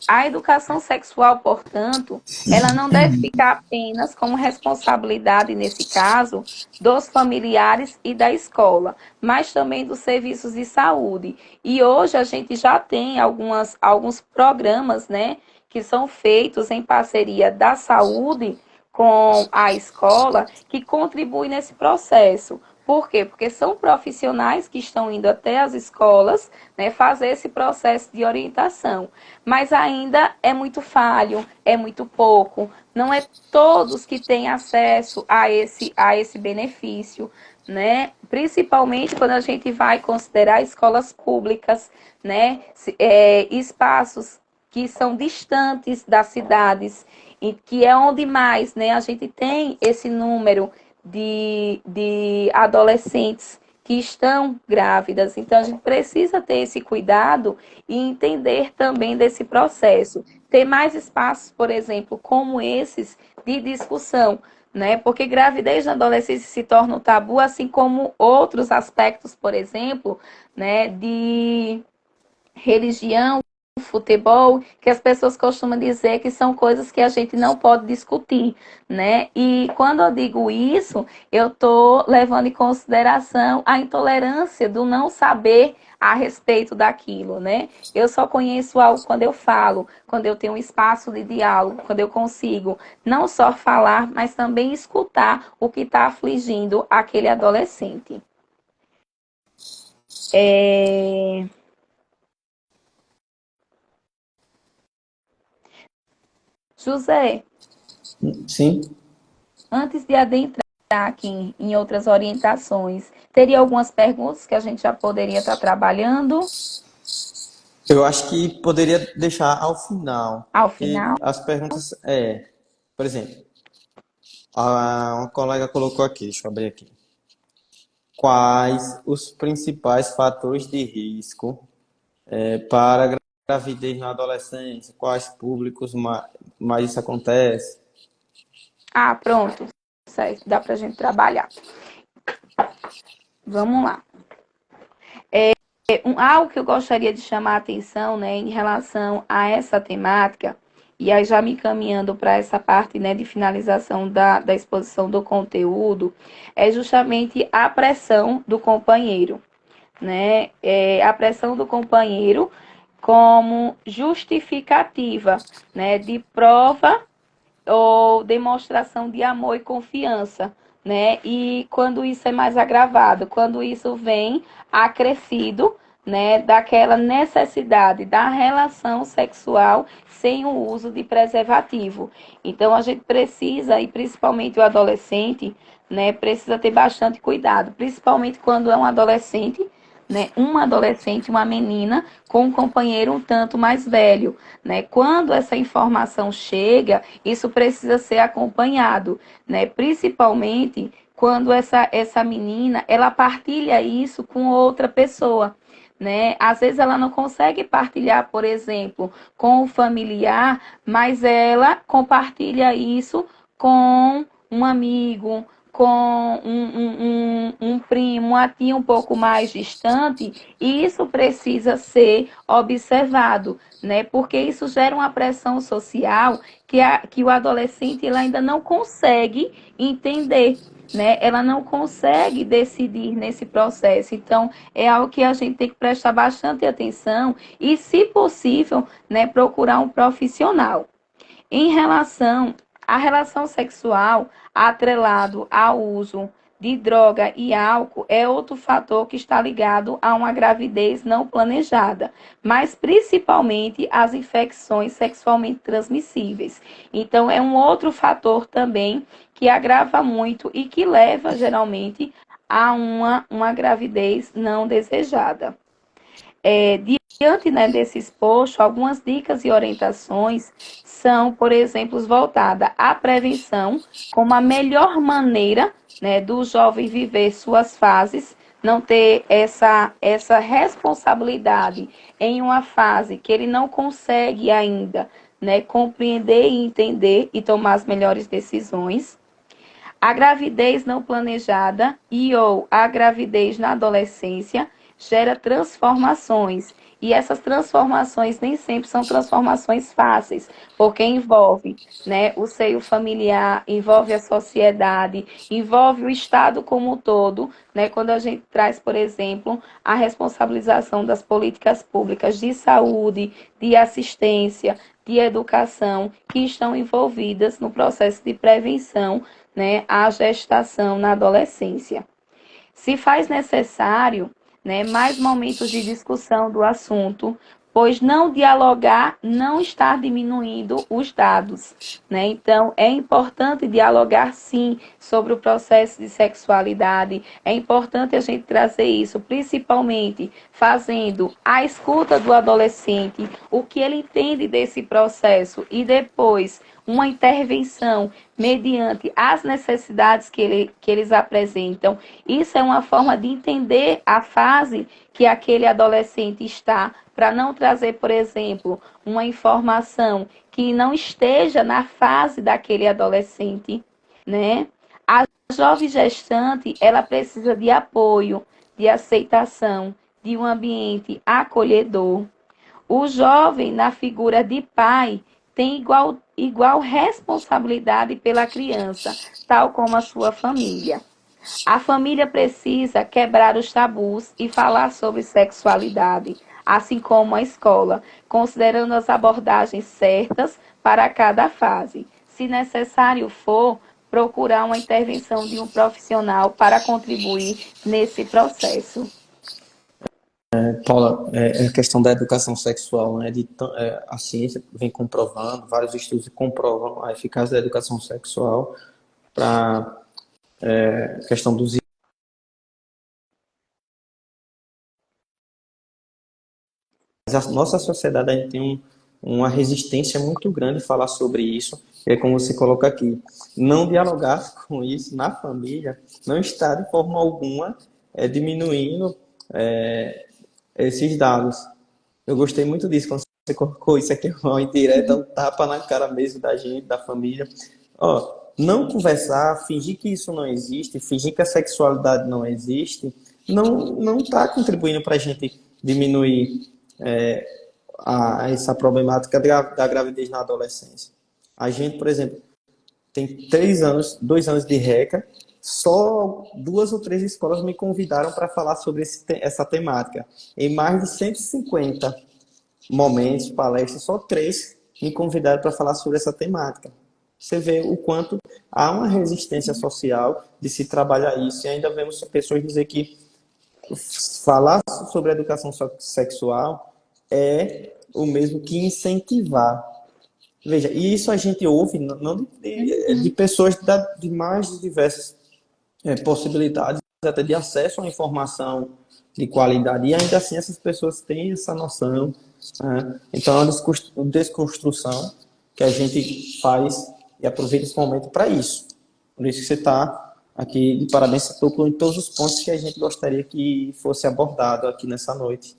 A educação sexual, portanto, ela não deve ficar apenas como responsabilidade, nesse caso, dos familiares e da escola, mas também dos serviços de saúde. E hoje a gente já tem alguns programas, né, que são feitos em parceria da saúde com a escola, que contribuem nesse processo. Por quê? Porque são profissionais que estão indo até as escolas, né, fazer esse processo de orientação. Mas ainda é muito falho, é muito pouco. Não é todos que têm acesso a esse benefício, né? Principalmente quando a gente vai considerar escolas públicas, né? Espaços que são distantes das cidades, e que é onde mais, né, a gente tem esse número de adolescentes que estão grávidas. Então, a gente precisa ter esse cuidado e entender também desse processo. Ter mais espaços, por exemplo, como esses, de discussão, né? Porque gravidez na adolescência se torna um tabu, assim como outros aspectos, por exemplo, né, de religião, futebol, que as pessoas costumam dizer que são coisas que a gente não pode discutir, né? E quando eu digo isso, eu estou levando em consideração a intolerância do não saber a respeito daquilo, né? Eu só conheço algo quando eu falo, quando eu tenho um espaço de diálogo, quando eu consigo não só falar, mas também escutar o que está afligindo aquele adolescente. José, Sim. antes de adentrar aqui em outras orientações, teria algumas perguntas que a gente já poderia estar trabalhando Eu acho que poderia deixar ao final, ao porque final? as perguntas por exemplo, Uma colega colocou aqui, deixa eu abrir aqui. Quais os principais fatores de risco para a gravidez na adolescência? Quais públicos mais isso acontece? Ah, pronto. Certo, dá pra gente trabalhar. Vamos lá. Algo que eu gostaria de chamar a atenção, né, em relação a essa temática, e aí já me caminhando para essa parte, né, de finalização da exposição do conteúdo, é justamente a pressão do companheiro, né? A pressão do companheiro como justificativa, né, de prova ou demonstração de amor e confiança, né? E quando isso é mais agravado, quando isso vem acrescido, né, daquela necessidade da relação sexual sem o uso de preservativo. Então a gente precisa, e principalmente o adolescente, né, precisa ter bastante cuidado, principalmente quando é um adolescente, né, uma adolescente, uma menina com um companheiro um tanto mais velho, né? Quando essa informação chega, isso precisa ser acompanhado, né? Principalmente quando essa menina, ela partilha isso com outra pessoa, né? Às vezes ela não consegue partilhar, por exemplo, com o familiar, mas ela compartilha isso com um amigo, com um primo, uma tia um pouco mais distante, e isso precisa ser observado, né? Porque isso gera uma pressão social que o adolescente ele ainda não consegue entender, né? Ela não consegue decidir nesse processo. Então, é algo que a gente tem que prestar bastante atenção e, se possível, né, procurar um profissional. Em relação à relação sexual atrelado ao uso de droga e álcool é outro fator que está ligado a uma gravidez não planejada, mas principalmente as infecções sexualmente transmissíveis. Então, é um outro fator também que agrava muito e que leva geralmente a uma gravidez não desejada. Diante, né, desse exposto, algumas dicas e orientações são, por exemplo, voltadas à prevenção como a melhor maneira, né, do jovem viver suas fases, não ter essa responsabilidade em uma fase que ele não consegue ainda, né, compreender e entender e tomar as melhores decisões. A gravidez não planejada e ou a gravidez na adolescência gera transformações. E essas transformações nem sempre são transformações fáceis, porque envolve, né, o seio familiar, envolve a sociedade, envolve o Estado como um todo, né, quando a gente traz, por exemplo, a responsabilização das políticas públicas de saúde, de assistência, de educação, que estão envolvidas no processo de prevenção, né, à gestação na adolescência. Se faz necessário, né, mais momentos de discussão do assunto, pois não dialogar não está diminuindo os dados, né? Então, é importante dialogar sim sobre o processo de sexualidade, é importante a gente trazer isso, principalmente fazendo a escuta do adolescente, o que ele entende desse processo e depois uma intervenção mediante as necessidades que eles apresentam. Isso é uma forma de entender a fase que aquele adolescente está, para não trazer, por exemplo, uma informação que não esteja na fase daquele adolescente, né? A jovem gestante, ela precisa de apoio, de aceitação, de um ambiente acolhedor. O jovem, na figura de pai, tem igual responsabilidade pela criança, tal como a sua família. A família precisa quebrar os tabus e falar sobre sexualidade, assim como a escola, considerando as abordagens certas para cada fase. Se necessário for, procurar uma intervenção de um profissional para contribuir nesse processo. Paula, a questão da educação sexual, né? A ciência vem comprovando, vários estudos comprovam a eficácia da educação sexual para a questão dos. Mas a nossa sociedade a gente tem uma resistência muito grande em falar sobre isso, é como você coloca aqui, não dialogar com isso na família não está de forma alguma diminuindo esses dados. Eu gostei muito disso, quando você colocou isso aqui, uma indireta, um tapa na cara mesmo da gente, da família. Ó, não conversar, fingir que isso não existe, fingir que a sexualidade não existe, não está contribuindo para a gente diminuir essa problemática da gravidez na adolescência. A gente, por exemplo, tem 3 anos, 2 anos de RECA, só 2 ou 3 escolas me convidaram para falar sobre essa temática. Em mais de 150 momentos, palestras, só 3 me convidaram para falar sobre essa temática. Você vê o quanto há uma resistência social de se trabalhar isso, e ainda vemos pessoas dizer que falar sobre a educação sexual é o mesmo que incentivar. Veja, e isso a gente ouve não de pessoas de mais diversas possibilidades, até de acesso à informação de qualidade, e ainda assim essas pessoas têm essa noção, né? Então é uma desconstrução que a gente faz e aproveita esse momento para isso. Por isso que você está aqui de parabéns, você tocou em todos os pontos que a gente gostaria que fosse abordado aqui nessa noite.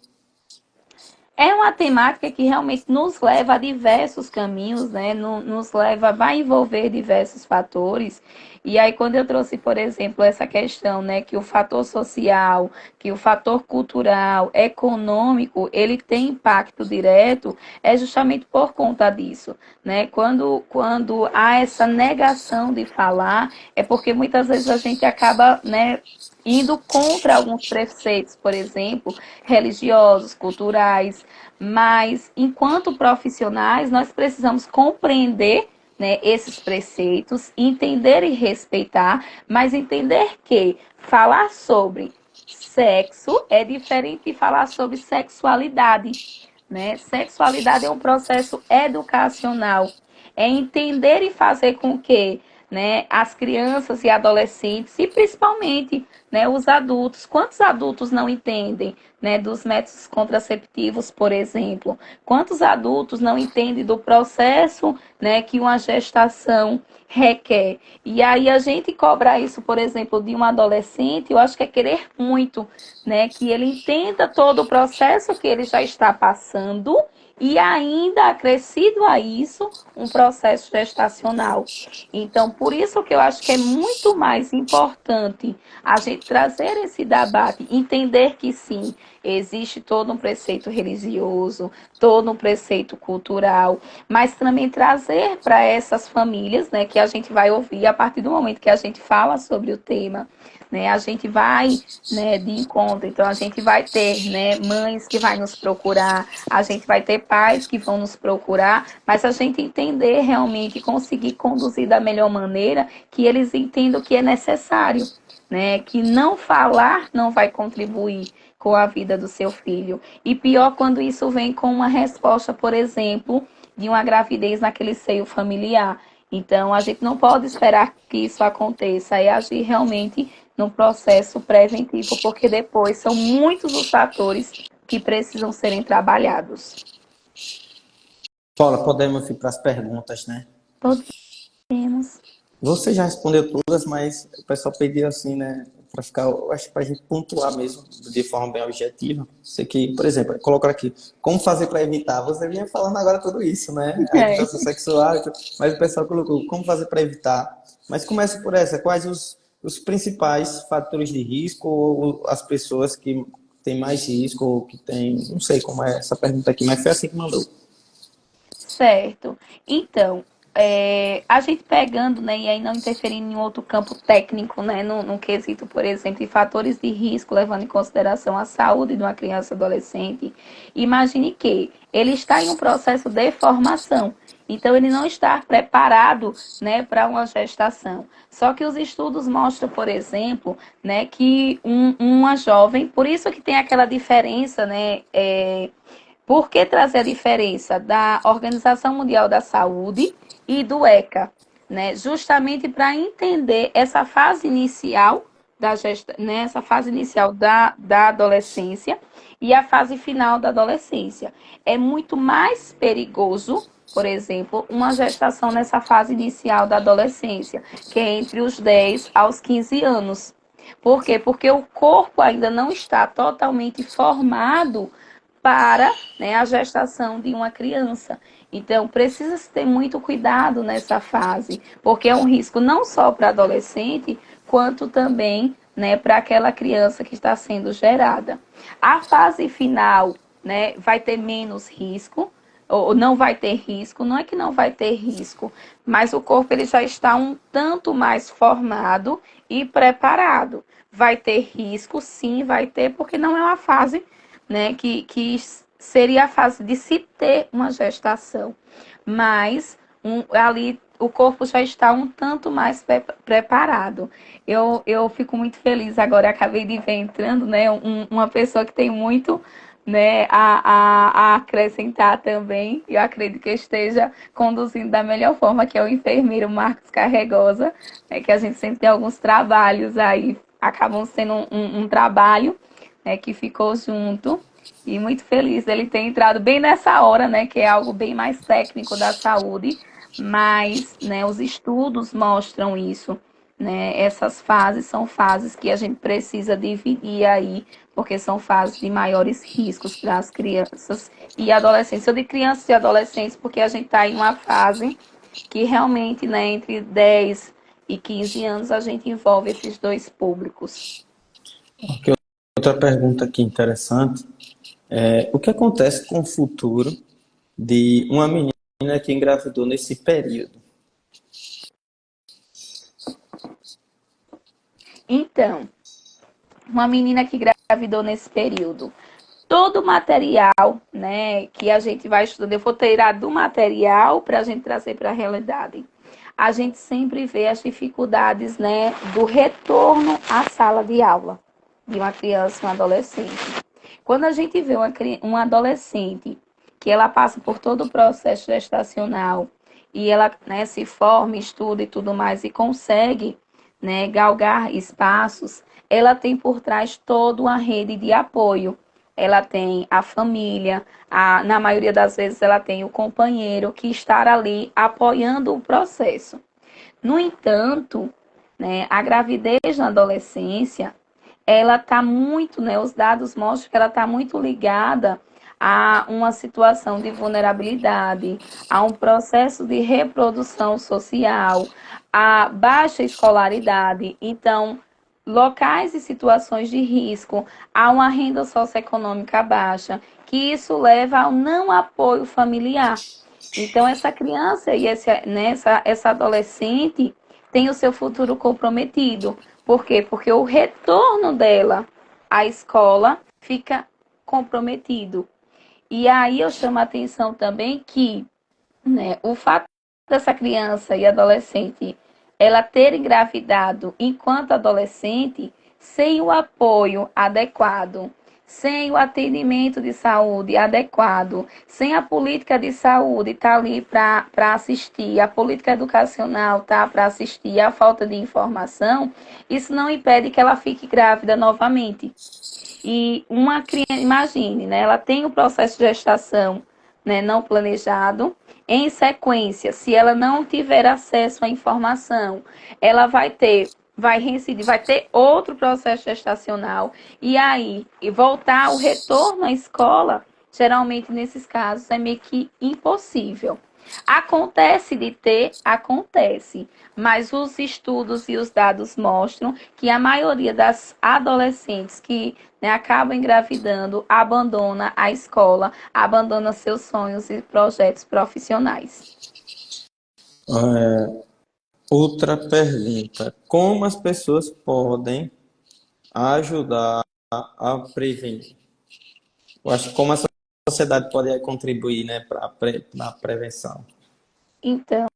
É uma temática que realmente nos leva a diversos caminhos, né? Nos leva, vai envolver diversos fatores. E aí, quando eu trouxe, por exemplo, essa questão, né, que o fator social, que o fator cultural, econômico, ele tem impacto direto, é justamente por conta disso, né? Quando há essa negação de falar, é porque muitas vezes a gente acaba, né, indo contra alguns preceitos, por exemplo, religiosos, culturais, mas enquanto profissionais nós precisamos compreender, né, esses preceitos, entender e respeitar, mas entender que falar sobre sexo é diferente de falar sobre sexualidade, né? Sexualidade é um processo educacional, é entender e fazer com que, né, as crianças e adolescentes, e principalmente, né, os adultos, quantos adultos não entendem, né, dos métodos contraceptivos, por exemplo? Quantos adultos não entendem do processo, né, que uma gestação requer? E aí a gente cobrar isso, por exemplo, de um adolescente, eu acho que é querer muito, né, que ele entenda todo o processo que ele já está passando e ainda acrescido a isso um processo gestacional. Então, por isso que eu acho que é muito mais importante a gente trazer esse debate, entender que sim, existe todo um preceito religioso, todo um preceito cultural, mas também trazer para essas famílias, né, que a gente vai ouvir a partir do momento que a gente fala sobre o tema, né, a gente vai, né, de encontro. Então a gente vai ter, né, mães que vai nos procurar, a gente vai ter pais que vão nos procurar, mas a gente entender realmente, conseguir conduzir da melhor maneira, que eles entendam que é necessário, né, que não falar não vai contribuir com a vida do seu filho. E pior quando isso vem com uma resposta, por exemplo, de uma gravidez naquele seio familiar. Então, a gente não pode esperar que isso aconteça, é agir realmente no processo preventivo, porque depois são muitos os fatores que precisam serem trabalhados. Paula, podemos ir para as perguntas, né? Podemos. Você já respondeu todas, mas o pessoal pediu assim, né? Para ficar, eu acho que para a gente pontuar mesmo, de forma bem objetiva. Sei que, por exemplo, colocar aqui, como fazer para evitar? Você vinha falando agora tudo isso, né? A É. educação sexual, mas o pessoal colocou, como fazer para evitar? Mas começa por essa, quais os principais fatores de risco, ou as pessoas que têm mais risco, ou que têm, não sei como é essa pergunta aqui, mas foi assim que mandou. Certo. Então, a gente pegando, né, e aí não interferindo em outro campo técnico, né, no quesito, por exemplo, de fatores de risco, levando em consideração a saúde de uma criança e adolescente, imagine que ele está em um processo de formação. Então, ele não está preparado, né, para uma gestação. Só que os estudos mostram, por exemplo, né, que uma jovem, por isso que tem aquela diferença, né, por que trazer a diferença da Organização Mundial da Saúde e do ECA? Né? Justamente para entender essa fase inicial né? Essa fase inicial da adolescência e a fase final da adolescência. É muito mais perigoso, por exemplo, uma gestação nessa fase inicial da adolescência, que é entre os 10 aos 15 anos. Por quê? Porque o corpo ainda não está totalmente formado para, né, a gestação de uma criança. Então, precisa-se ter muito cuidado nessa fase, porque é um risco não só para adolescente, quanto também, né, para aquela criança que está sendo gerada. A fase final, né, vai ter menos risco, ou não vai ter risco, não é que não vai ter risco, mas o corpo ele já está um tanto mais formado e preparado. Vai ter risco, sim, vai ter, porque não é uma fase, né, que seria a fase de se ter uma gestação. Mas ali o corpo já está um tanto mais preparado. Eu fico muito feliz agora, acabei de ver entrando, né, uma pessoa que tem muito, né, a acrescentar também. Eu acredito que esteja conduzindo da melhor forma, que é o enfermeiro Marcos Carregosa, né, que a gente sempre tem alguns trabalhos aí, acabam sendo um trabalho, né, que ficou junto. E muito feliz dele ter entrado bem nessa hora, né, que é algo bem mais técnico da saúde, mas, né, os estudos mostram isso, né? Essas fases são fases que a gente precisa dividir aí, porque são fases de maiores riscos para as crianças e adolescentes. Eu digo crianças e adolescentes porque a gente está em uma fase que realmente, né, entre 10 e 15 anos a gente envolve esses dois públicos. Ok, outra pergunta aqui interessante é o que acontece com o futuro de uma menina que engravidou nesse período? Então, uma menina que engravidou nesse período, todo o material, né, que a gente vai estudando, eu vou tirar do material para a gente trazer para a realidade. A gente sempre vê as dificuldades, né, do retorno à sala de aula de uma criança, um adolescente. Quando a gente vê uma adolescente que ela passa por todo o processo gestacional e ela, né, se forma, estuda e tudo mais e consegue, né, galgar espaços, ela tem por trás toda uma rede de apoio. Ela tem a família, na maioria das vezes ela tem o companheiro que está ali apoiando o processo. No entanto, né, a gravidez na adolescência, ela está muito, né, os dados mostram que ela está muito ligada a uma situação de vulnerabilidade, a um processo de reprodução social, a baixa escolaridade. Então, locais e situações de risco, há uma renda socioeconômica baixa, que isso leva ao não apoio familiar. Então, essa criança e essa adolescente tem o seu futuro comprometido. Por quê? Porque o retorno dela à escola fica comprometido. E aí eu chamo a atenção também que, né, o fato dessa criança e adolescente ela ter engravidado enquanto adolescente, sem o apoio adequado, sem o atendimento de saúde adequado, sem a política de saúde estar ali para assistir, a política educacional tá para assistir, a falta de informação, isso não impede que ela fique grávida novamente. E uma criança, imagine, né, ela tem o processo de gestação, né, não planejado. Em sequência, se ela não tiver acesso à informação, ela vai reincidir, vai ter outro processo gestacional. E aí, e voltar o retorno à escola, geralmente nesses casos é meio que impossível. Acontece de ter, acontece, mas os estudos e os dados mostram que a maioria das adolescentes que, né, acabam engravidando abandona a escola, abandona seus sonhos e projetos profissionais. Outra pergunta: como as pessoas podem ajudar a prevenir? Eu acho que como a sociedade pode contribuir, né, para a prevenção. Então,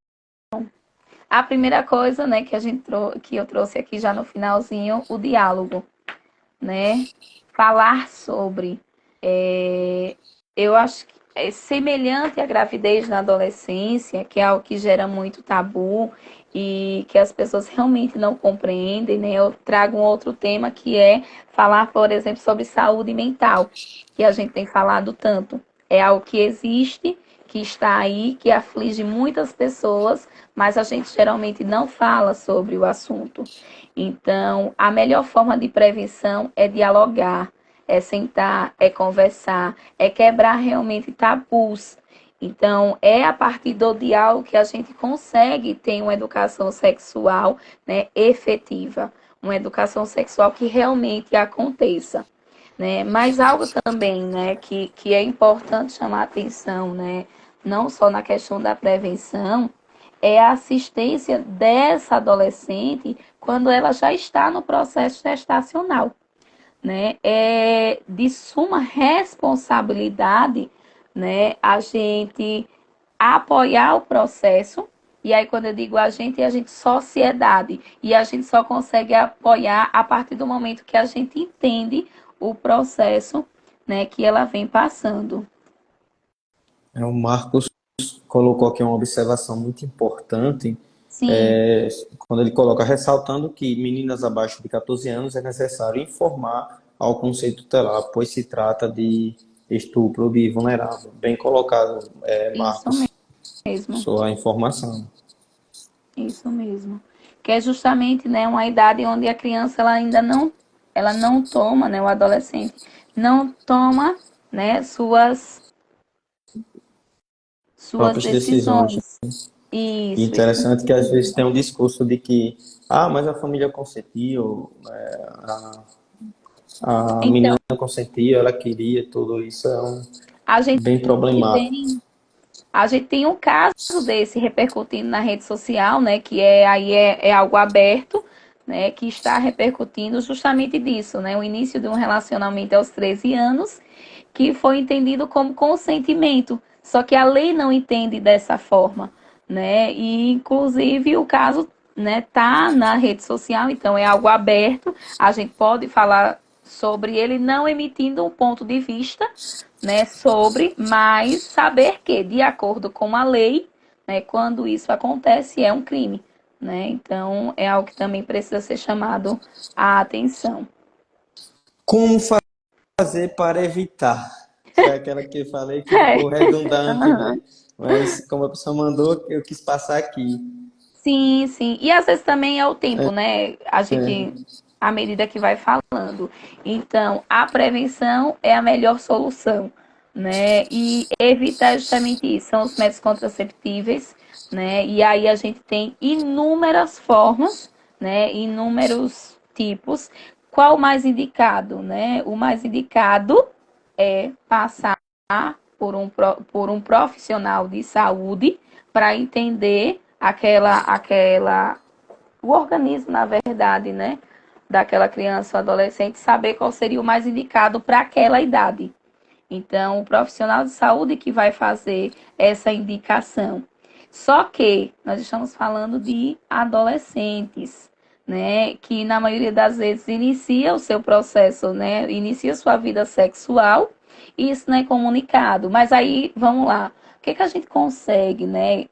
a primeira coisa, né, que eu trouxe aqui já no finalzinho, o diálogo, né? Falar sobre. É, eu acho que é semelhante à gravidez na adolescência, que é algo que gera muito tabu e que as pessoas realmente não compreendem, né? Eu trago um outro tema que é falar, por exemplo, sobre saúde mental, que a gente tem falado tanto. É algo que existe, que está aí, que aflige muitas pessoas, mas a gente geralmente não fala sobre o assunto. Então, a melhor forma de prevenção é dialogar, é sentar, é conversar, é quebrar realmente tabus. Então, é a partir do diálogo que a gente consegue ter uma educação sexual, né, efetiva, uma educação sexual que realmente aconteça, né? Mas algo também, né, que é importante chamar a atenção, né, não só na questão da prevenção, é a assistência dessa adolescente quando ela já está no processo gestacional, né? É de suma responsabilidade, né, a gente apoiar o processo. E aí, quando eu digo a gente, é a gente sociedade. E a gente só consegue apoiar a partir do momento que a gente entende o processo, né, que ela vem passando. O Marcos colocou aqui uma observação muito importante, Sim, quando ele coloca, ressaltando que meninas abaixo de 14 anos é necessário informar ao conselho tutelar, pois se trata de estupro de vulnerável. Bem colocado, isso Marcos, mesmo. sua informação. Isso mesmo. Que é justamente, né, uma idade onde a criança ela não toma, né, o adolescente não toma, né, suas Próprias decisões. decisões. Isso Interessante que às vezes mesmo. tem um discurso de que, mas a família consentiu, a Então, menina consentiu, ela queria, tudo isso é a gente bem problemático. tem A gente tem um caso desse repercutindo na rede social, né? Que é algo aberto, né? Que está repercutindo justamente disso, né? O início de um relacionamento aos 13 anos, que foi entendido como consentimento. Só que a lei não entende dessa forma, né? E inclusive o caso, né, tá na rede social, então é algo aberto. A gente pode falar sobre ele não emitindo um ponto de vista, né, sobre, mas saber que, de acordo com a lei, né, quando isso acontece, é um crime, né? Então, é algo que também precisa ser chamado a atenção. Como fazer para evitar? Foi aquela que eu falei que É. ficou redundante, né? Aham. Mas como a pessoa mandou, eu quis passar aqui. Sim, sim. E às vezes também é o tempo, né? A gente, É, à medida que vai falando. Então, a prevenção é a melhor solução, né? E evitar justamente isso. São os métodos contraceptíveis, né? E aí a gente tem inúmeras formas, né? Inúmeros tipos. Qual o mais indicado, né? O mais indicado é passar por um profissional de saúde para entender o organismo, na verdade, né? Daquela criança ou adolescente, saber qual seria o mais indicado para aquela idade. Então, o profissional de saúde que vai fazer essa indicação. Só que nós estamos falando de adolescentes, né, que na maioria das vezes inicia o seu processo, né, inicia sua vida sexual e isso não é comunicado. Mas aí, vamos lá, o que que a gente consegue, né,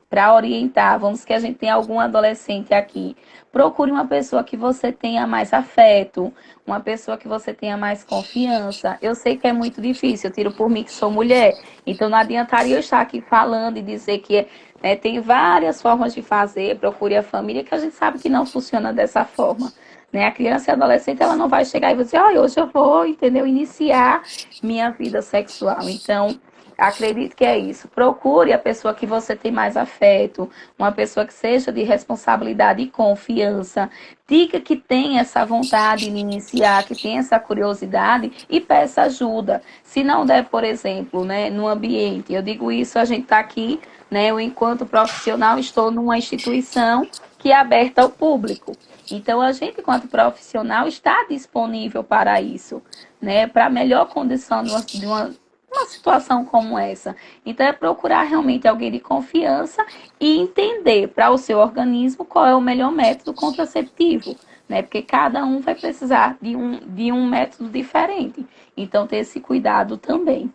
para orientar? Vamos que a gente tem algum adolescente aqui. Procure uma pessoa que você tenha mais afeto, uma pessoa que você tenha mais confiança. Eu sei que é muito difícil, eu tiro por mim que sou mulher, então não adiantaria eu estar aqui falando e dizer que, né, tem várias formas de fazer, procure a família, que a gente sabe que não funciona dessa forma. Né? A criança e a adolescente, ela não vai chegar e dizer, olha, hoje eu vou, entendeu, iniciar minha vida sexual. Então, acredito que é isso. Procure a pessoa que você tem mais afeto, uma pessoa que seja de responsabilidade e confiança. Diga que tem essa vontade de iniciar, que tem essa curiosidade e peça ajuda. Se não der, por exemplo, né, no ambiente, eu digo isso, a gente está aqui, né, eu enquanto profissional estou numa instituição que é aberta ao público. Então, a gente, enquanto profissional, está disponível para isso, né, para a melhor condição uma situação como essa. Então, é procurar realmente alguém de confiança e entender para o seu organismo qual é o melhor método contraceptivo, né? Porque cada um vai precisar de um método diferente. Então, ter esse cuidado também.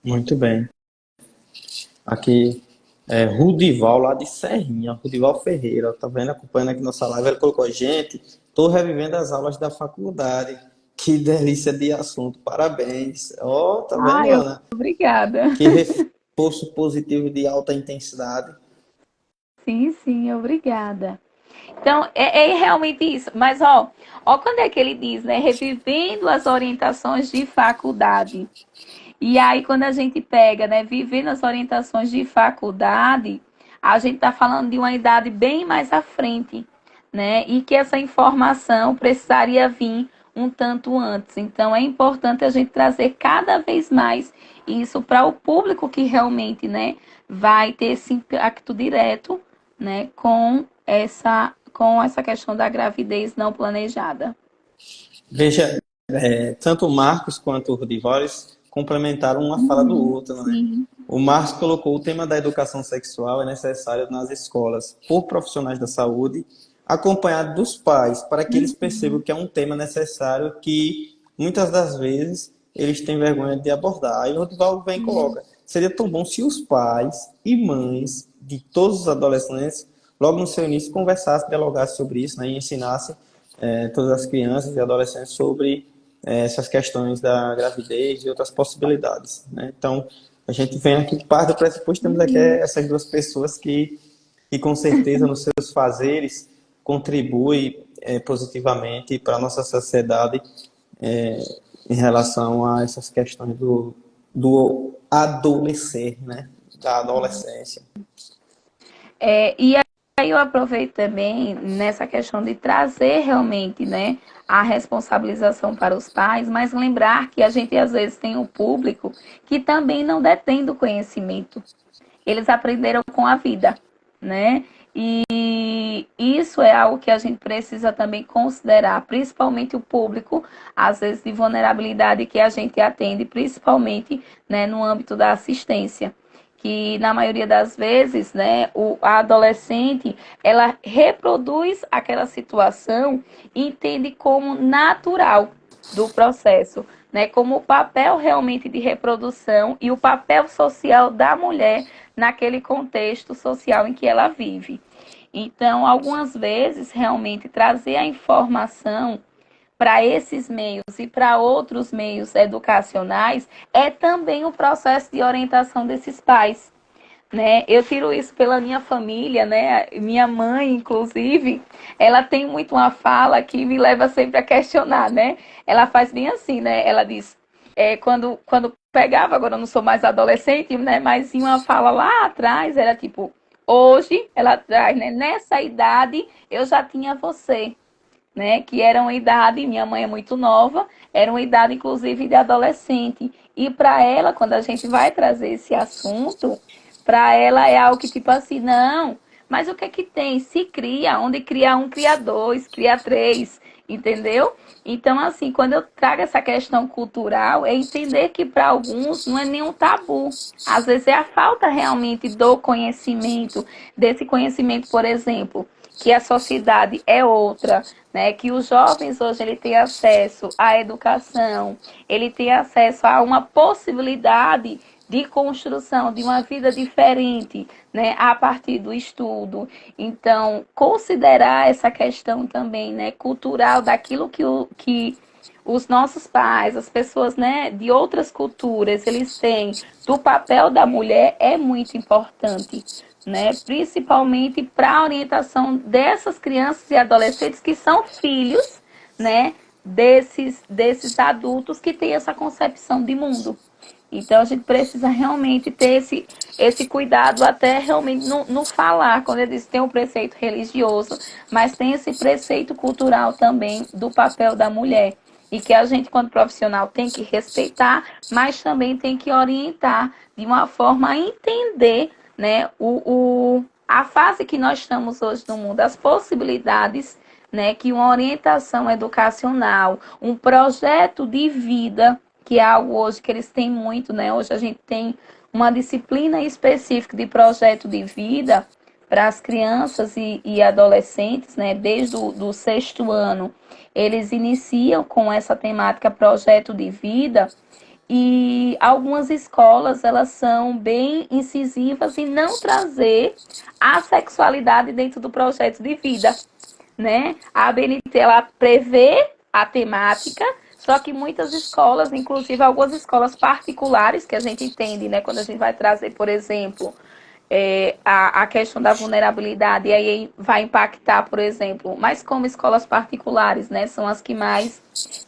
muito bem. Aqui é Rudival, lá de Serrinha, Rudival Ferreira, tá vendo? Acompanhando aqui nossa live, ele colocou, gente, tô revivendo as aulas da faculdade. Que delícia de assunto, parabéns. Ó, tá vendo, Ai, Ana? obrigada. Que reforço positivo de alta intensidade. Sim, sim, obrigada. Então, é realmente isso. Mas, ó, quando é que ele diz, né? Revivendo as orientações de faculdade. E aí, quando a gente pega, né, vivendo as orientações de faculdade, a gente está falando de uma idade bem mais à frente, né? E que essa informação precisaria vir um tanto antes. Então, é importante a gente trazer cada vez mais isso para o público que realmente, né, vai ter esse impacto direto, né, com essa questão da gravidez não planejada. Veja, tanto o Marcos quanto o Rodivores complementaram uma fala do Uhum, outro, né? sim. O Marcos colocou o tema da educação sexual é necessário nas escolas por profissionais da saúde, acompanhado dos pais, para que eles percebam Uhum, que é um tema necessário que muitas das vezes eles têm vergonha de abordar. Aí o Rodival vem e sim. coloca: seria tão bom se os pais e mães de todos os adolescentes, logo no seu início, conversassem, dialogassem sobre isso, né, e ensinassem todas as crianças e adolescentes sobre essas questões da gravidez e outras possibilidades, né? Então, a gente vem aqui, parte do pressuposto, temos aqui Uhum. essas duas pessoas que com certeza nos seus fazeres contribuem positivamente para a nossa sociedade é, em relação a essas questões do adolescer, né? Da adolescência. E aí eu aproveito também nessa questão de trazer realmente, né, a responsabilização para os pais, mas lembrar que a gente às vezes tem um público que também não detém do conhecimento. Eles aprenderam com a vida, né? E isso é algo que a gente precisa também considerar, principalmente o público, às vezes de vulnerabilidade que a gente atende, principalmente, né, no âmbito da assistência, que na maioria das vezes, né, a adolescente, ela reproduz aquela situação e entende como natural do processo, né, como o papel realmente de reprodução e o papel social da mulher naquele contexto social em que ela vive. Então, algumas vezes, realmente trazer a informação para esses meios e para outros meios educacionais é também o processo de orientação desses pais, né? Eu tiro isso pela minha família, né? Minha mãe, inclusive, ela tem muito uma fala que me leva sempre a questionar, né? Ela faz bem assim, né? Ela diz, quando pegava, agora eu não sou mais adolescente, né? Mas em uma fala lá atrás, era tipo, hoje, ela traz, né? Nessa idade, eu já tinha você, né? Que era uma idade, minha mãe é muito nova, era uma idade, inclusive, de adolescente. E para ela, quando a gente vai trazer esse assunto, para ela é algo que, tipo assim, não, mas o que é que tem? Se cria, onde cria um, cria dois, cria três, entendeu? Então, assim, quando eu trago essa questão cultural, é entender que para alguns não é nenhum tabu. Às vezes é a falta realmente do conhecimento, desse conhecimento, por exemplo, que a sociedade é outra, né? Que os jovens hoje ele têm acesso à educação, ele tem acesso a uma possibilidade de construção de uma vida diferente, né, a partir do estudo. Então, considerar essa questão também, né, cultural daquilo que os nossos pais, as pessoas, né, de outras culturas, eles têm do papel da mulher é muito importante, né? Principalmente para a orientação dessas crianças e adolescentes que são filhos, né, desses adultos que têm essa concepção de mundo. Então a gente precisa realmente ter esse cuidado até realmente no falar, quando ele diz que tem um preceito religioso, mas tem esse preceito cultural também do papel da mulher. E que a gente, quando profissional, tem que respeitar, mas também tem que orientar de uma forma a entender, né, a fase que nós estamos hoje no mundo, as possibilidades, né, que uma orientação educacional, um projeto de vida, que é algo hoje que eles têm muito, né? Hoje a gente tem uma disciplina específica de projeto de vida para as crianças e adolescentes, né? Desde o do sexto ano, eles iniciam com essa temática projeto de vida e algumas escolas elas são bem incisivas em não trazer a sexualidade dentro do projeto de vida, né? A ABNT ela prevê a temática, Só que muitas escolas, inclusive algumas escolas particulares, que a gente entende, né, quando a gente vai trazer, por exemplo, a questão da vulnerabilidade, e aí vai impactar, por exemplo, mas como escolas particulares, né, são as que mais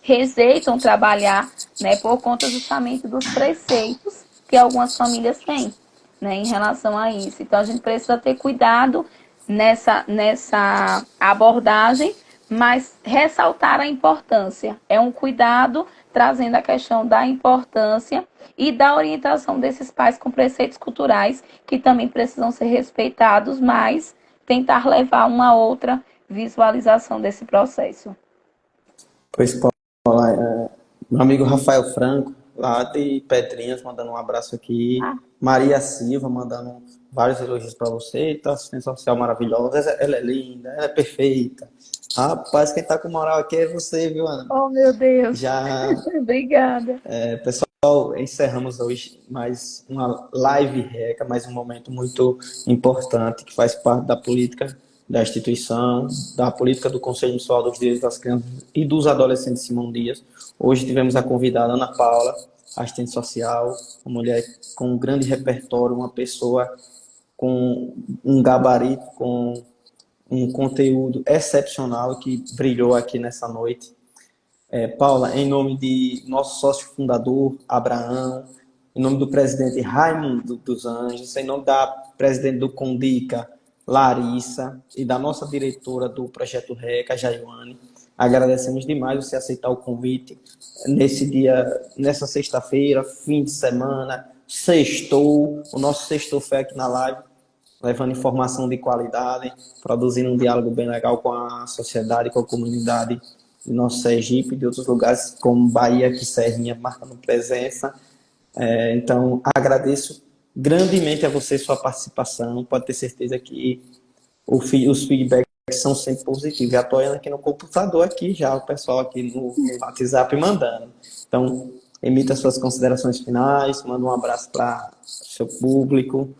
rejeitam trabalhar, né, por conta justamente dos preceitos que algumas famílias têm, né, em relação a isso. Então a gente precisa ter cuidado nessa abordagem, mas ressaltar a importância. É um cuidado trazendo a questão da importância e da orientação desses pais com preceitos culturais que também precisam ser respeitados, mas tentar levar uma outra visualização desse processo. Pois, Paula, meu amigo Rafael Franco, lá de Pedrinhas, mandando um abraço aqui. Ah, Maria Silva, mandando vários elogios para você. Tá assistente social maravilhosa. Ela é linda, ela é perfeita. Rapaz, quem tá com moral aqui é você, viu, Ana? oh, meu Deus. Já, Obrigada. pessoal, encerramos hoje mais uma live RECA, mais um momento muito importante que faz parte da política da instituição, da política do Conselho Municipal dos Direitos das Crianças e dos Adolescentes Simão Dias. Hoje tivemos a convidada Ana Paula, assistente social, uma mulher com um grande repertório, uma pessoa com um gabarito, com um conteúdo excepcional que brilhou aqui nessa noite. Paula, em nome de nosso sócio fundador, Abraão, em nome do presidente Raimundo dos Anjos, em nome da presidente do Condica, Larissa, e da nossa diretora do Projeto RECA, Jaiwane, agradecemos demais você aceitar o convite nesse dia, nessa sexta-feira, fim de semana, sextou, o nosso sextou foi aqui na live, levando informação de qualidade, produzindo um diálogo bem legal com a sociedade, com a comunidade de nosso Sergipe, de outros lugares como Bahia, aqui Serrinha, marcando presença. Então, agradeço grandemente a você sua participação. Pode ter certeza que os feedbacks são sempre positivos. Já estou aqui no computador, aqui já o pessoal aqui no WhatsApp mandando. Então, emita suas considerações finais, manda um abraço para seu público.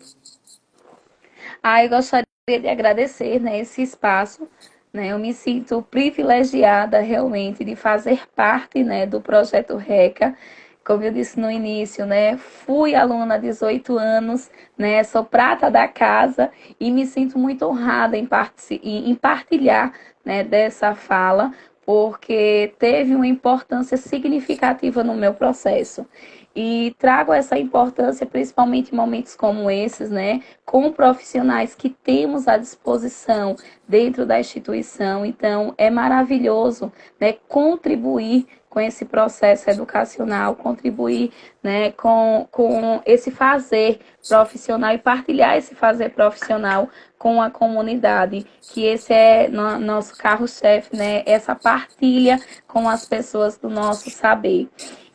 Eu gostaria de agradecer, né, esse espaço. Né, eu me sinto privilegiada realmente de fazer parte, né, do projeto RECA. Como eu disse no início, né, fui aluna há 18 anos, né, sou prata da casa e me sinto muito honrada em partilhar, né, dessa fala, porque teve uma importância significativa no meu processo. E trago essa importância principalmente em momentos como esses, né, com profissionais que temos à disposição dentro da instituição. Então, é maravilhoso, né, contribuir com esse processo educacional, contribuir, né, com esse fazer profissional e partilhar esse fazer profissional com a comunidade, que esse é nosso carro-chefe, né, essa partilha com as pessoas do nosso saber.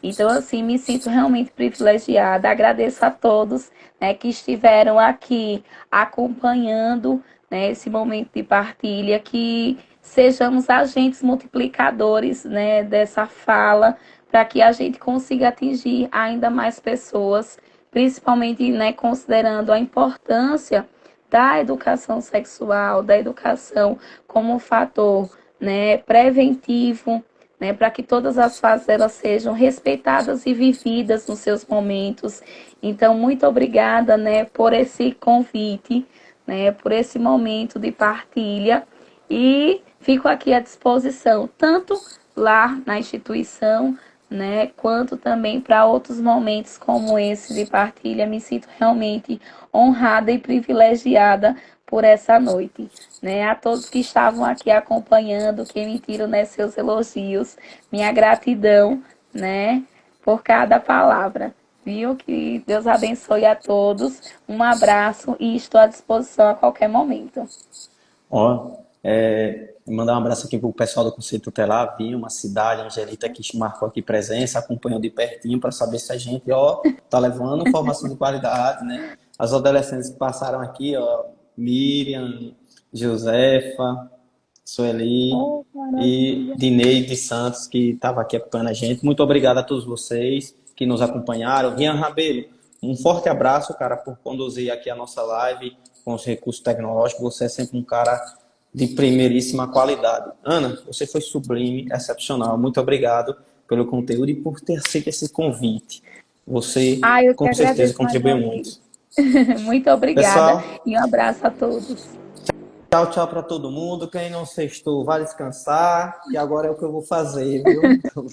Então, assim, me sinto realmente privilegiada. Agradeço a todos, né, que estiveram aqui acompanhando, né, esse momento de partilha, que sejamos agentes multiplicadores, né, dessa fala, para que a gente consiga atingir ainda mais pessoas, principalmente, né, considerando a importância da educação sexual, da educação como um fator, né, preventivo, né, para que todas as fases elas sejam respeitadas e vividas nos seus momentos. Então, muito obrigada, né, por esse convite, né, por esse momento de partilha e fico aqui à disposição, tanto lá na instituição, né, quanto também para outros momentos como esse de partilha. Me sinto realmente honrada e privilegiada por essa noite. Né, a todos que estavam aqui acompanhando, que emitiram, né, seus elogios, minha gratidão, né, por cada palavra. Viu? Que Deus abençoe a todos. Um abraço e estou à disposição a qualquer momento. Ó, mandar um abraço aqui pro pessoal do Conselho Tutelar, Vinho, uma cidade, Angelita, que marcou aqui presença, acompanhou de pertinho para saber se a gente, ó, tá levando informação de qualidade, né? As adolescentes que passaram aqui, ó, Miriam, Josefa, Sueli Oh, e maravilha. Dineide Santos, que estava aqui acompanhando a gente. Muito obrigado a todos vocês que nos acompanharam. Rian Rabelo, um forte abraço, cara, por conduzir aqui a nossa live com os recursos tecnológicos. Você é sempre um cara de primeiríssima qualidade. Ana, você foi sublime, excepcional. Muito obrigado. pelo conteúdo e por ter aceito esse convite. Você, Ah, eu que com certeza, agradeço mais contribuiu uma vez. muito. Muito obrigada Pessoal, e um abraço a todos. tchau, tchau para todo mundo. Quem não sextou, vai descansar, que agora é o que eu vou fazer, viu?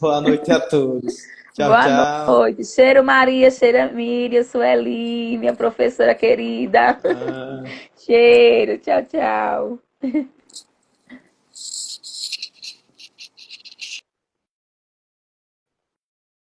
Boa noite a todos. Tchau, Boa tchau. noite. Cheiro Maria, cheira Miriam, Sueli, minha professora querida. Ah. Cheiro, tchau, tchau.